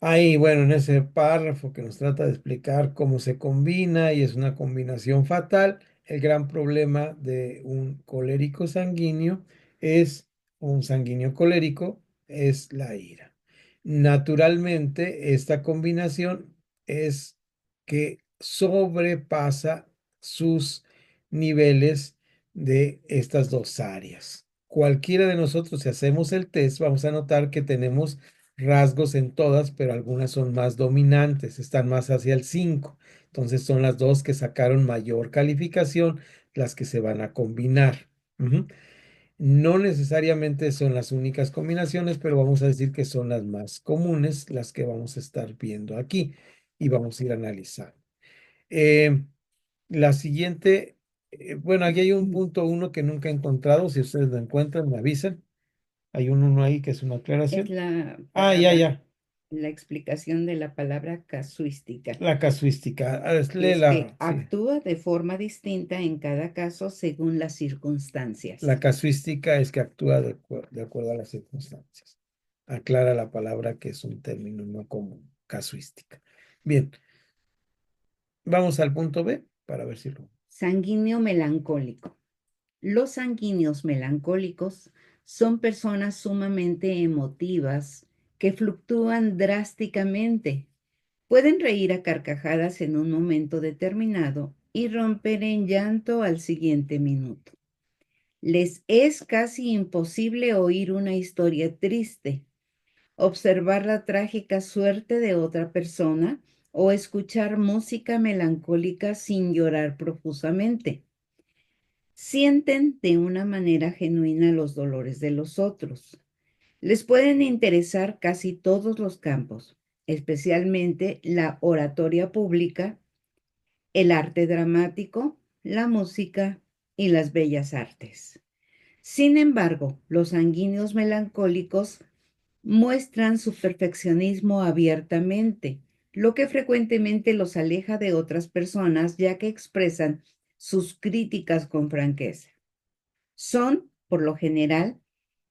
A: Ahí, bueno, en ese párrafo que nos trata de explicar cómo se combina y es una combinación fatal, el gran problema de un colérico sanguíneo es, un sanguíneo colérico, es la ira. Naturalmente, esta combinación es que sobrepasa sus niveles de estas dos áreas. Cualquiera de nosotros, si hacemos el test, vamos a notar que tenemos rasgos en todas, pero algunas son más dominantes, están más hacia el 5. Entonces son las dos que sacaron mayor calificación, las que se van a combinar. No necesariamente son las únicas combinaciones, pero vamos a decir que son las más comunes, las que vamos a estar viendo aquí y vamos a ir analizando. La siguiente, bueno, aquí hay un punto 1 que nunca he encontrado, si ustedes lo encuentran, me avisan. Hay un 1 ahí que es una aclaración.
B: Es la
A: Ah, ya.
B: la explicación de la palabra casuística.
A: La casuística.
B: Es que
A: Léela, sí.
B: actúa de forma distinta en cada caso según las circunstancias.
A: La casuística es que actúa de acuerdo a las circunstancias. Aclara la palabra que es un término no común, casuística. Bien, vamos al punto B para ver si lo...
B: Sanguíneo melancólico. Los sanguíneos melancólicos son personas sumamente emotivas que fluctúan drásticamente. Pueden reír a carcajadas en un momento determinado y romper en llanto al siguiente minuto. Les es casi imposible oír una historia triste, observar la trágica suerte de otra persona o escuchar música melancólica sin llorar profusamente. Sienten de una manera genuina los dolores de los otros. Les pueden interesar casi todos los campos, especialmente la oratoria pública, el arte dramático, la música y las bellas artes. Sin embargo, los sanguíneos melancólicos muestran su perfeccionismo abiertamente, lo que frecuentemente los aleja de otras personas ya que expresan sus críticas con franqueza. Son, por lo general,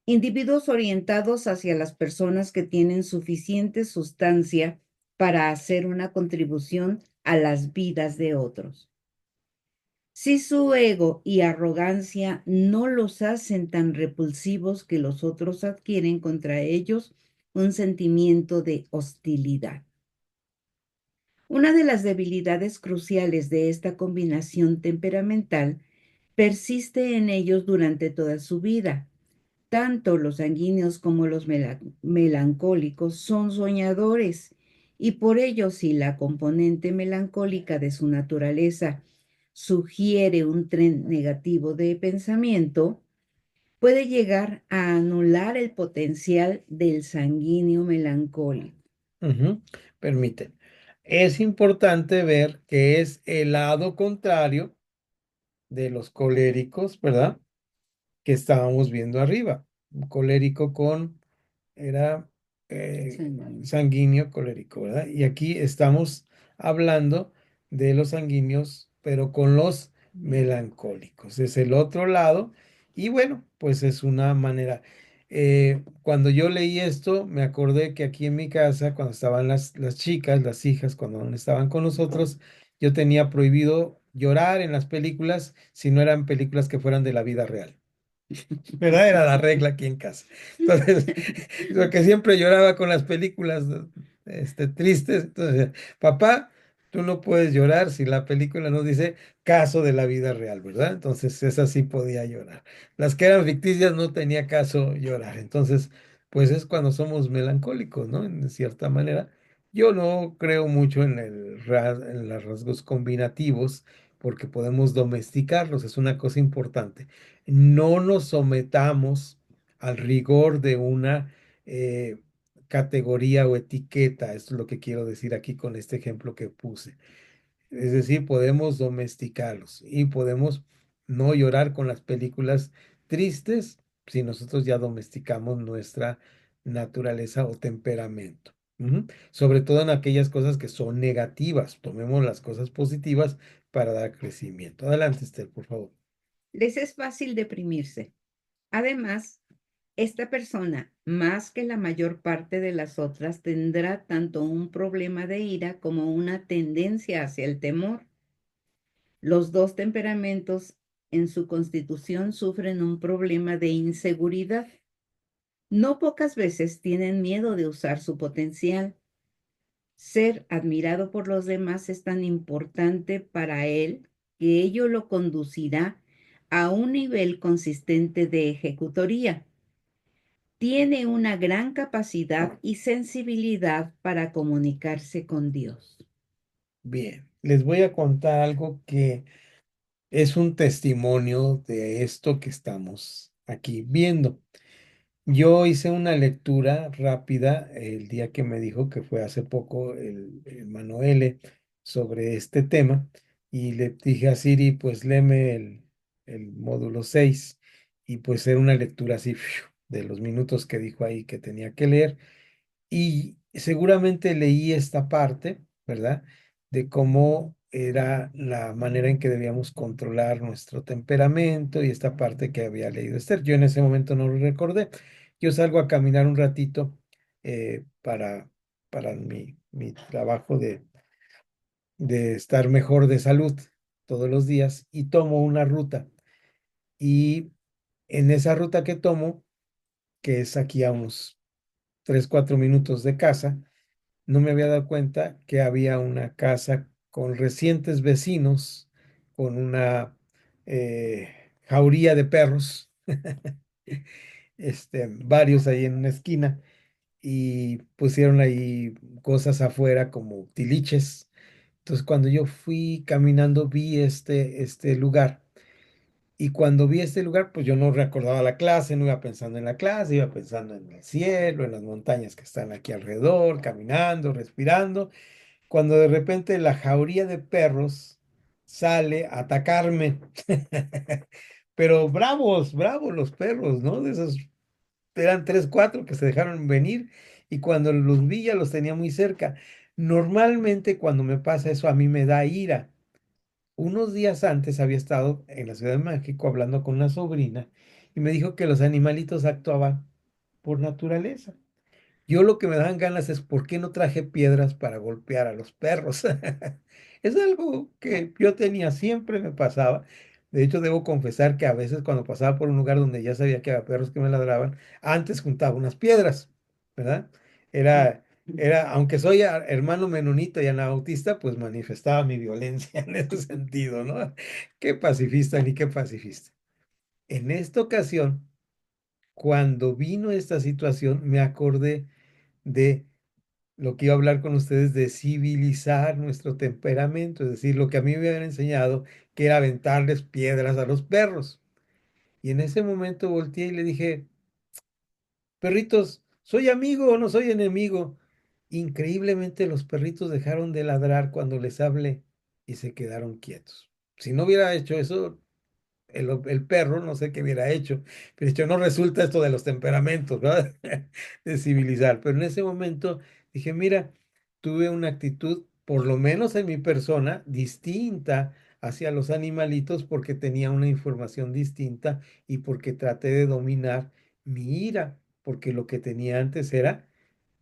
B: individuos orientados hacia las personas que tienen suficiente sustancia para hacer una contribución a las vidas de otros. Si su ego y arrogancia no los hacen tan repulsivos que los otros adquieren contra ellos un sentimiento de hostilidad. Una de las debilidades cruciales de esta combinación temperamental persiste en ellos durante toda su vida. Tanto los sanguíneos como los melancólicos son soñadores, y por ello, si la componente melancólica de su naturaleza sugiere un tren negativo de pensamiento, puede llegar a anular el potencial del sanguíneo melancólico.
A: Ujú. Permiten. Es importante ver que es el lado contrario de los coléricos, ¿verdad? Que estábamos viendo arriba. Un colérico era
B: Sanguíneo.
A: sanguíneo colérico, ¿verdad? Y aquí estamos hablando de los sanguíneos, pero con los melancólicos. Es el otro lado. Y bueno, pues es una manera. Cuando yo leí esto, me acordé que aquí en mi casa, cuando estaban las chicas, las hijas, cuando aún estaban con nosotros, yo tenía prohibido llorar en las películas si no eran películas que fueran de la vida real. ¿Verdad? Era la regla aquí en casa. Entonces, porque siempre lloraba con las películas tristes. Entonces, papá, tú no puedes llorar si la película nos dice caso de la vida real, ¿verdad? Entonces, esa sí podía llorar. Las que eran ficticias no tenía caso llorar. Entonces, pues es cuando somos melancólicos, ¿no? En cierta manera. Yo no creo mucho en los rasgos combinativos porque podemos domesticarlos, es una cosa importante. No nos sometamos al rigor de una eh, categoría o etiqueta, esto es lo que quiero decir aquí con este ejemplo que puse. Es decir, podemos domesticarlos y podemos no llorar con las películas tristes si nosotros ya domesticamos nuestra naturaleza o temperamento. Ujú. Sobre todo en aquellas cosas que son negativas. Tomemos las cosas positivas para dar crecimiento. Adelante, Esther, por favor.
B: Les es fácil deprimirse. Además, esta persona, más que la mayor parte de las otras, tendrá tanto un problema de ira como una tendencia hacia el temor. Los dos temperamentos en su constitución sufren un problema de inseguridad. No pocas veces tienen miedo de usar su potencial. Ser admirado por los demás es tan importante para él que ello lo conducirá a un nivel consistente de ejecutoría. Tiene una gran capacidad y sensibilidad para comunicarse con Dios.
A: Bien, les voy a contar algo que es un testimonio de esto que estamos aquí viendo. Yo hice una lectura rápida el día que me dijo que fue hace poco el Manuele sobre este tema y le dije a Siri, pues léeme el módulo 6 y pues era una lectura así de los minutos que dijo ahí que tenía que leer y seguramente leí esta parte, ¿verdad? De cómo era la manera en que debíamos controlar nuestro temperamento y esta parte que había leído Esther. Yo en ese momento no lo recordé. Yo salgo a caminar un ratito para mi trabajo de estar mejor de salud todos los días y tomo una ruta. Y en esa ruta que tomo, que es aquí a unos 3 4 minutos de casa, no me había dado cuenta que había una casa con recientes vecinos, con una jauría de perros, varios ahí en una esquina, y pusieron ahí cosas afuera como tiliches. Entonces, cuando yo fui caminando, vi este lugar. Y cuando vi este lugar, pues yo no recordaba la clase, no iba pensando en la clase, iba pensando en el cielo, en las montañas que están aquí alrededor, caminando, respirando cuando de repente la jauría de perros sale a atacarme. Pero bravos, bravos los perros, ¿no? De esos eran tres, cuatro que se dejaron venir y cuando los vi ya los tenía muy cerca. Normalmente cuando me pasa eso a mí me da ira. Unos días antes había estado en la Ciudad de México hablando con una sobrina y me dijo que los animalitos actuaban por naturaleza. Yo lo que me dan ganas es, ¿por qué no traje piedras para golpear a los perros? Es algo que yo tenía, siempre me pasaba. De hecho, debo confesar que a veces cuando pasaba por un lugar donde ya sabía que había perros que me ladraban, antes juntaba unas piedras, ¿verdad? Aunque soy hermano menonita y anabautista, pues manifestaba mi violencia en ese sentido, ¿no? Qué pacifista ni qué pacifista. En esta ocasión, cuando vino esta situación, me acordé de lo que iba a hablar con ustedes de civilizar nuestro temperamento, es decir, lo que a mí me habían enseñado, que era aventarles piedras a los perros. Y en ese momento volteé y le dije, perritos, ¿soy amigo o no soy enemigo? Increíblemente los perritos dejaron de ladrar cuando les hablé y se quedaron quietos. Si no hubiera hecho eso, el perro, no sé qué hubiera hecho, pero dicho, no resulta esto de los temperamentos, ¿verdad? De civilizar. Pero en ese momento dije, mira, tuve una actitud, por lo menos en mi persona, distinta hacia los animalitos porque tenía una información distinta y porque traté de dominar mi ira, porque lo que tenía antes era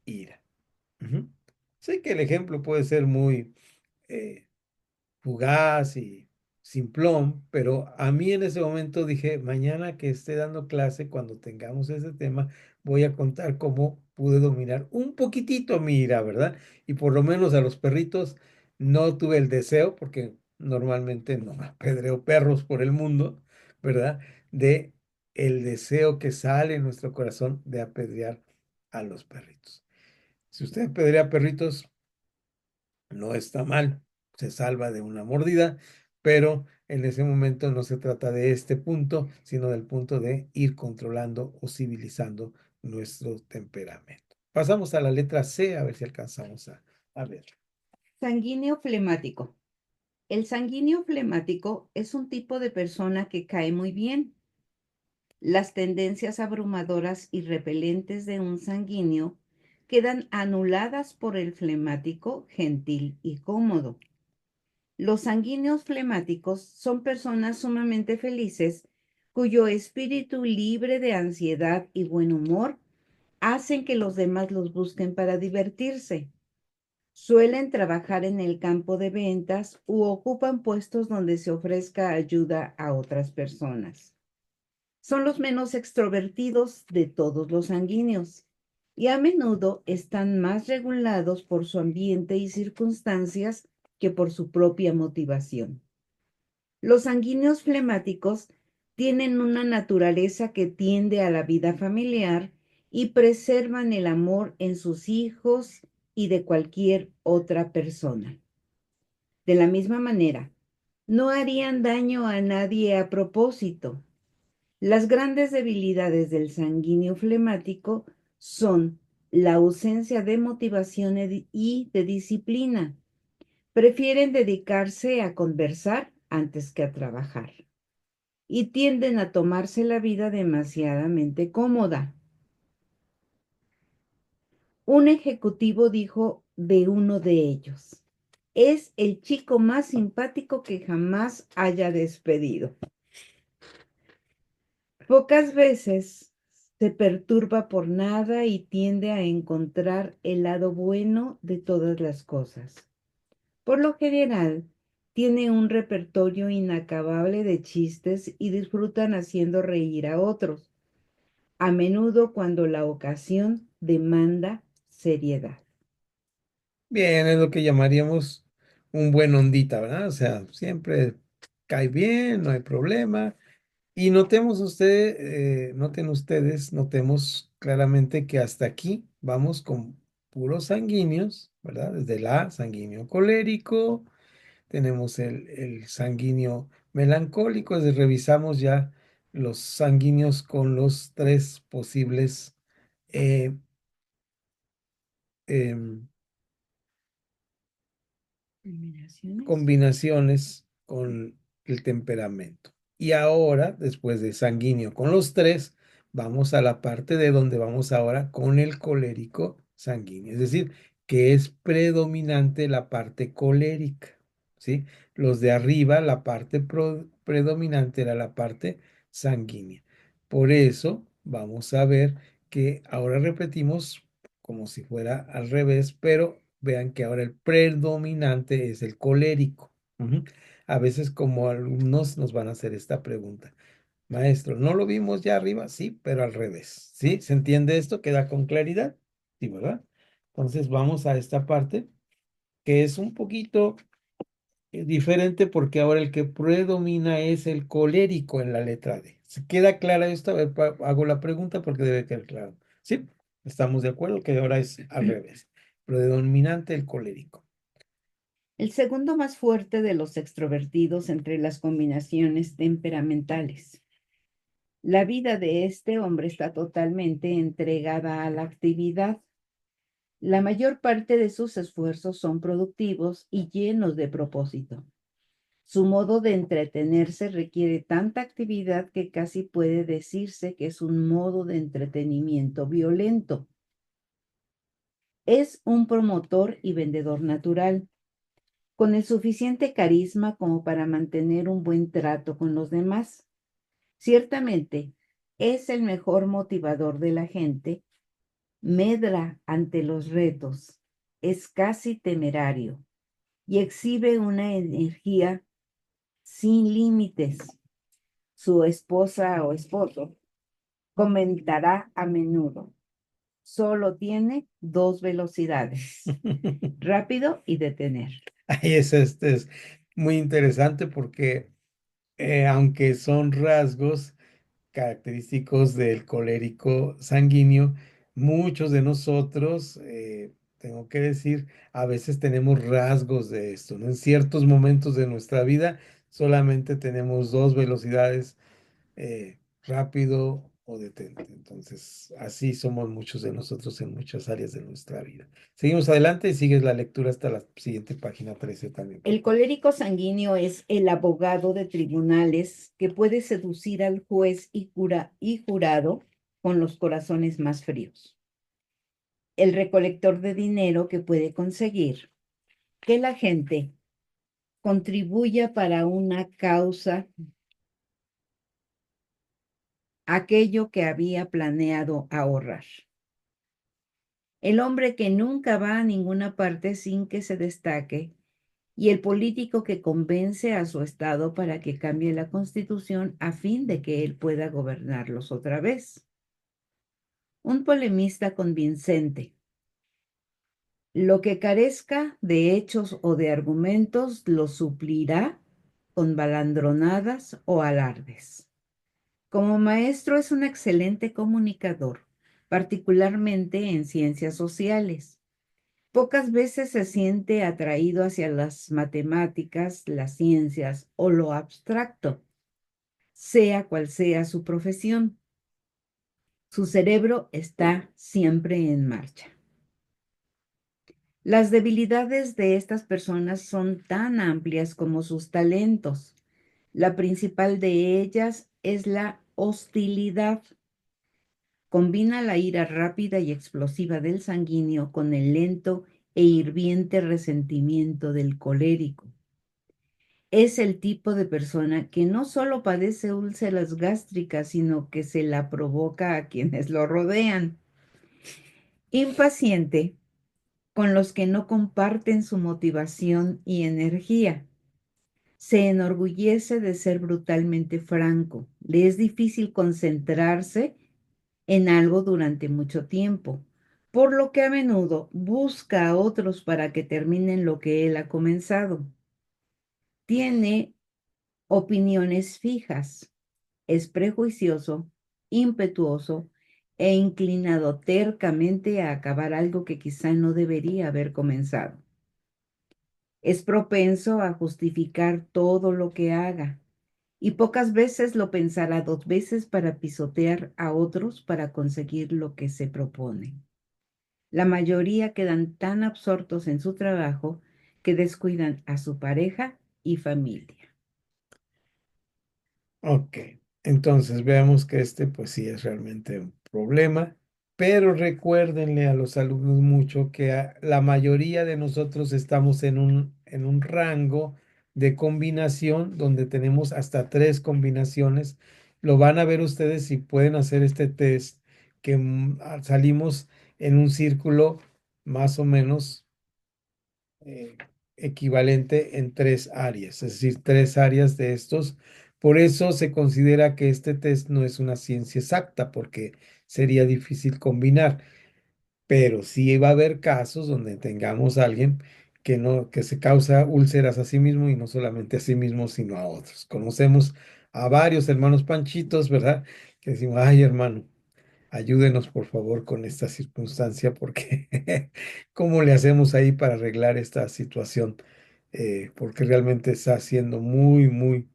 A: ira. Ujú. Sé que el ejemplo puede ser muy eh, fugaz y simplón, pero a mí en ese momento dije, mañana que esté dando clase, cuando tengamos ese tema, voy a contar cómo pude dominar un poquitito mi ira, ¿verdad? Y por lo menos a los perritos no tuve el deseo, porque normalmente no apedreo perros por el mundo, ¿verdad? De el deseo que sale en nuestro corazón de apedrear a los perritos. Si usted apedrea perritos, no está mal, se salva de una mordida, pero en ese momento no se trata de este punto, sino del punto de ir controlando o civilizando nuestro temperamento. Pasamos a la letra C, a ver si alcanzamos a ver.
B: Sanguíneo flemático. El sanguíneo flemático es un tipo de persona que cae muy bien. Las tendencias abrumadoras y repelentes de un sanguíneo quedan anuladas por el flemático gentil y cómodo. Los sanguíneos flemáticos son personas sumamente felices cuyo espíritu libre de ansiedad y buen humor hacen que los demás los busquen para divertirse. Suelen trabajar en el campo de ventas u ocupan puestos donde se ofrezca ayuda a otras personas. Son los menos extrovertidos de todos los sanguíneos y a menudo están más regulados por su ambiente y circunstancias que por su propia motivación. Los sanguíneos flemáticos tienen una naturaleza que tiende a la vida familiar y preservan el amor en sus hijos y de cualquier otra persona. De la misma manera, no harían daño a nadie a propósito. Las grandes debilidades del sanguíneo flemático son la ausencia de motivación y de disciplina. Prefieren dedicarse a conversar antes que a trabajar y tienden a tomarse la vida demasiadamente cómoda. Un ejecutivo dijo de uno de ellos, es el chico más simpático que jamás haya despedido. Pocas veces se perturba por nada y tiende a encontrar el lado bueno de todas las cosas. Por lo general, tiene un repertorio inacabable de chistes y disfrutan haciendo reír a otros, a menudo cuando la ocasión demanda seriedad.
A: Bien, es lo que llamaríamos un buen ondita, ¿verdad? O sea, siempre cae bien, no hay problema. Y noten ustedes, notemos claramente que hasta aquí vamos con puros sanguíneos, ¿verdad? Desde la sanguíneo colérico, tenemos el sanguíneo melancólico, es decir, revisamos ya los sanguíneos con los tres posibles eh, em, combinaciones con el temperamento. Y ahora, después de sanguíneo con los tres, vamos a la parte de donde vamos ahora con el colérico sanguíneo. Es decir, que es predominante la parte colérica, ¿sí? Los de arriba, la parte predominante era la parte sanguínea. Por eso vamos a ver que ahora repetimos como si fuera al revés, pero vean que ahora el predominante es el colérico. Ujú. A veces como alumnos nos van a hacer esta pregunta. Maestro, ¿no lo vimos ya arriba? Sí, pero al revés. ¿Sí? ¿Se entiende esto? ¿Queda con claridad? Sí, ¿verdad? Entonces vamos a esta parte que es un poquito diferente porque ahora el que predomina es el colérico en la letra D. ¿Se queda clara esto? A ver, hago la pregunta porque debe quedar claro. ¿Sí? ¿Estamos de acuerdo que ahora es al revés? Predominante el colérico.
B: El segundo más fuerte de los extrovertidos entre las combinaciones temperamentales. La vida de este hombre está totalmente entregada a la actividad. La mayor parte de sus esfuerzos son productivos y llenos de propósito. Su modo de entretenerse requiere tanta actividad que casi puede decirse que es un modo de entretenimiento violento. Es un promotor y vendedor natural, con el suficiente carisma como para mantener un buen trato con los demás. Ciertamente, es el mejor motivador de la gente, medra ante los retos, es casi temerario y exhibe una energía sin límites. Su esposa o esposo comentará a menudo, solo tiene dos velocidades, rápido y detener.
A: Ahí es muy interesante porque aunque son rasgos característicos del colérico sanguíneo, muchos de nosotros, tengo que decir, a veces tenemos rasgos de esto, ¿no? En ciertos momentos de nuestra vida solamente tenemos dos velocidades, rápido o detente. Entonces, así somos muchos de nosotros en muchas áreas de nuestra vida. Seguimos adelante y sigues la lectura hasta la siguiente página 13 también.
B: El colérico sanguíneo es el abogado de tribunales que puede seducir al juez y jurado con los corazones más fríos. El recolector de dinero que puede conseguir que la gente contribuya para una causa aquello que había planeado ahorrar. El hombre que nunca va a ninguna parte sin que se destaque y el político que convence a su estado para que cambie la constitución a fin de que él pueda gobernarlos otra vez. Un polemista convincente. Lo que carezca de hechos o de argumentos lo suplirá con balandronadas o alardes. Como maestro es un excelente comunicador, particularmente en ciencias sociales. Pocas veces se siente atraído hacia las matemáticas, las ciencias o lo abstracto, sea cual sea su profesión. Su cerebro está siempre en marcha. Las debilidades de estas personas son tan amplias como sus talentos. La principal de ellas es la hostilidad. Combina la ira rápida y explosiva del sanguíneo con el lento e hirviente resentimiento del colérico. Es el tipo de persona que no solo padece úlceras gástricas, sino que se la provoca a quienes lo rodean. Impaciente con los que no comparten su motivación y energía. Se enorgullece de ser brutalmente franco. Le es difícil concentrarse en algo durante mucho tiempo, por lo que a menudo busca a otros para que terminen lo que él ha comenzado. Tiene opiniones fijas, es prejuicioso, impetuoso e inclinado tercamente a acabar algo que quizá no debería haber comenzado. Es propenso a justificar todo lo que haga y pocas veces lo pensará dos veces para pisotear a otros para conseguir lo que se propone. La mayoría quedan tan absortos en su trabajo que descuidan a su pareja y familia.
A: Ok, entonces veamos que pues sí es realmente un problema, pero recuérdenle a los alumnos mucho que la mayoría de nosotros estamos en un rango de combinación donde tenemos hasta tres combinaciones. Lo van a ver ustedes si pueden hacer este test, que salimos en un círculo más o menos eh, equivalente en 3 áreas, es decir, 3 áreas de estos. Por eso se considera que este test no es una ciencia exacta, porque sería difícil combinar, pero sí va a haber casos donde tengamos a alguien que no, que se causa úlceras a sí mismo y no solamente a sí mismo, sino a otros. Conocemos a varios hermanos Panchitos, ¿verdad? Que decimos, ay, hermano, ayúdenos por favor con esta circunstancia, porque ¿cómo le hacemos ahí para arreglar esta situación? Porque realmente está siendo muy, muy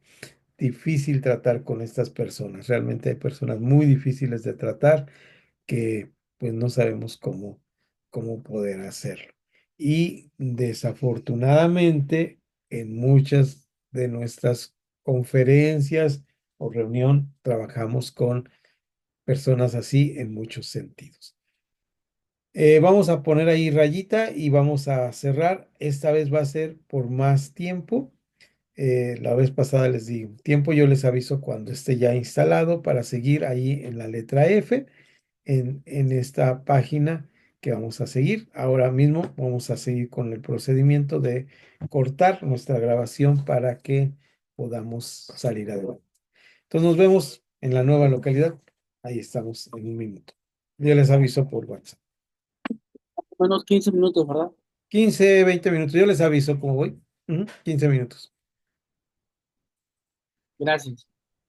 A: difícil tratar con estas personas. Realmente hay personas muy difíciles de tratar que pues no sabemos cómo poder hacerlo. Y desafortunadamente en muchas de nuestras conferencias o reunión trabajamos con personas así en muchos sentidos. Vamos a poner ahí rayita y vamos a cerrar. Esta vez va a ser por más tiempo. La vez pasada les di tiempo, yo les aviso cuando esté ya instalado para seguir ahí en la letra F en esta página que vamos a seguir. Ahora mismo vamos a seguir con el procedimiento de cortar nuestra grabación para que podamos salir adelante. Entonces nos vemos en la nueva localidad. Ahí estamos en un minuto. Yo les aviso por WhatsApp.
C: Unos 15 minutos, ¿verdad?
A: 15, 20 minutos. Yo les aviso cómo voy. 15 minutos.
C: Gracias.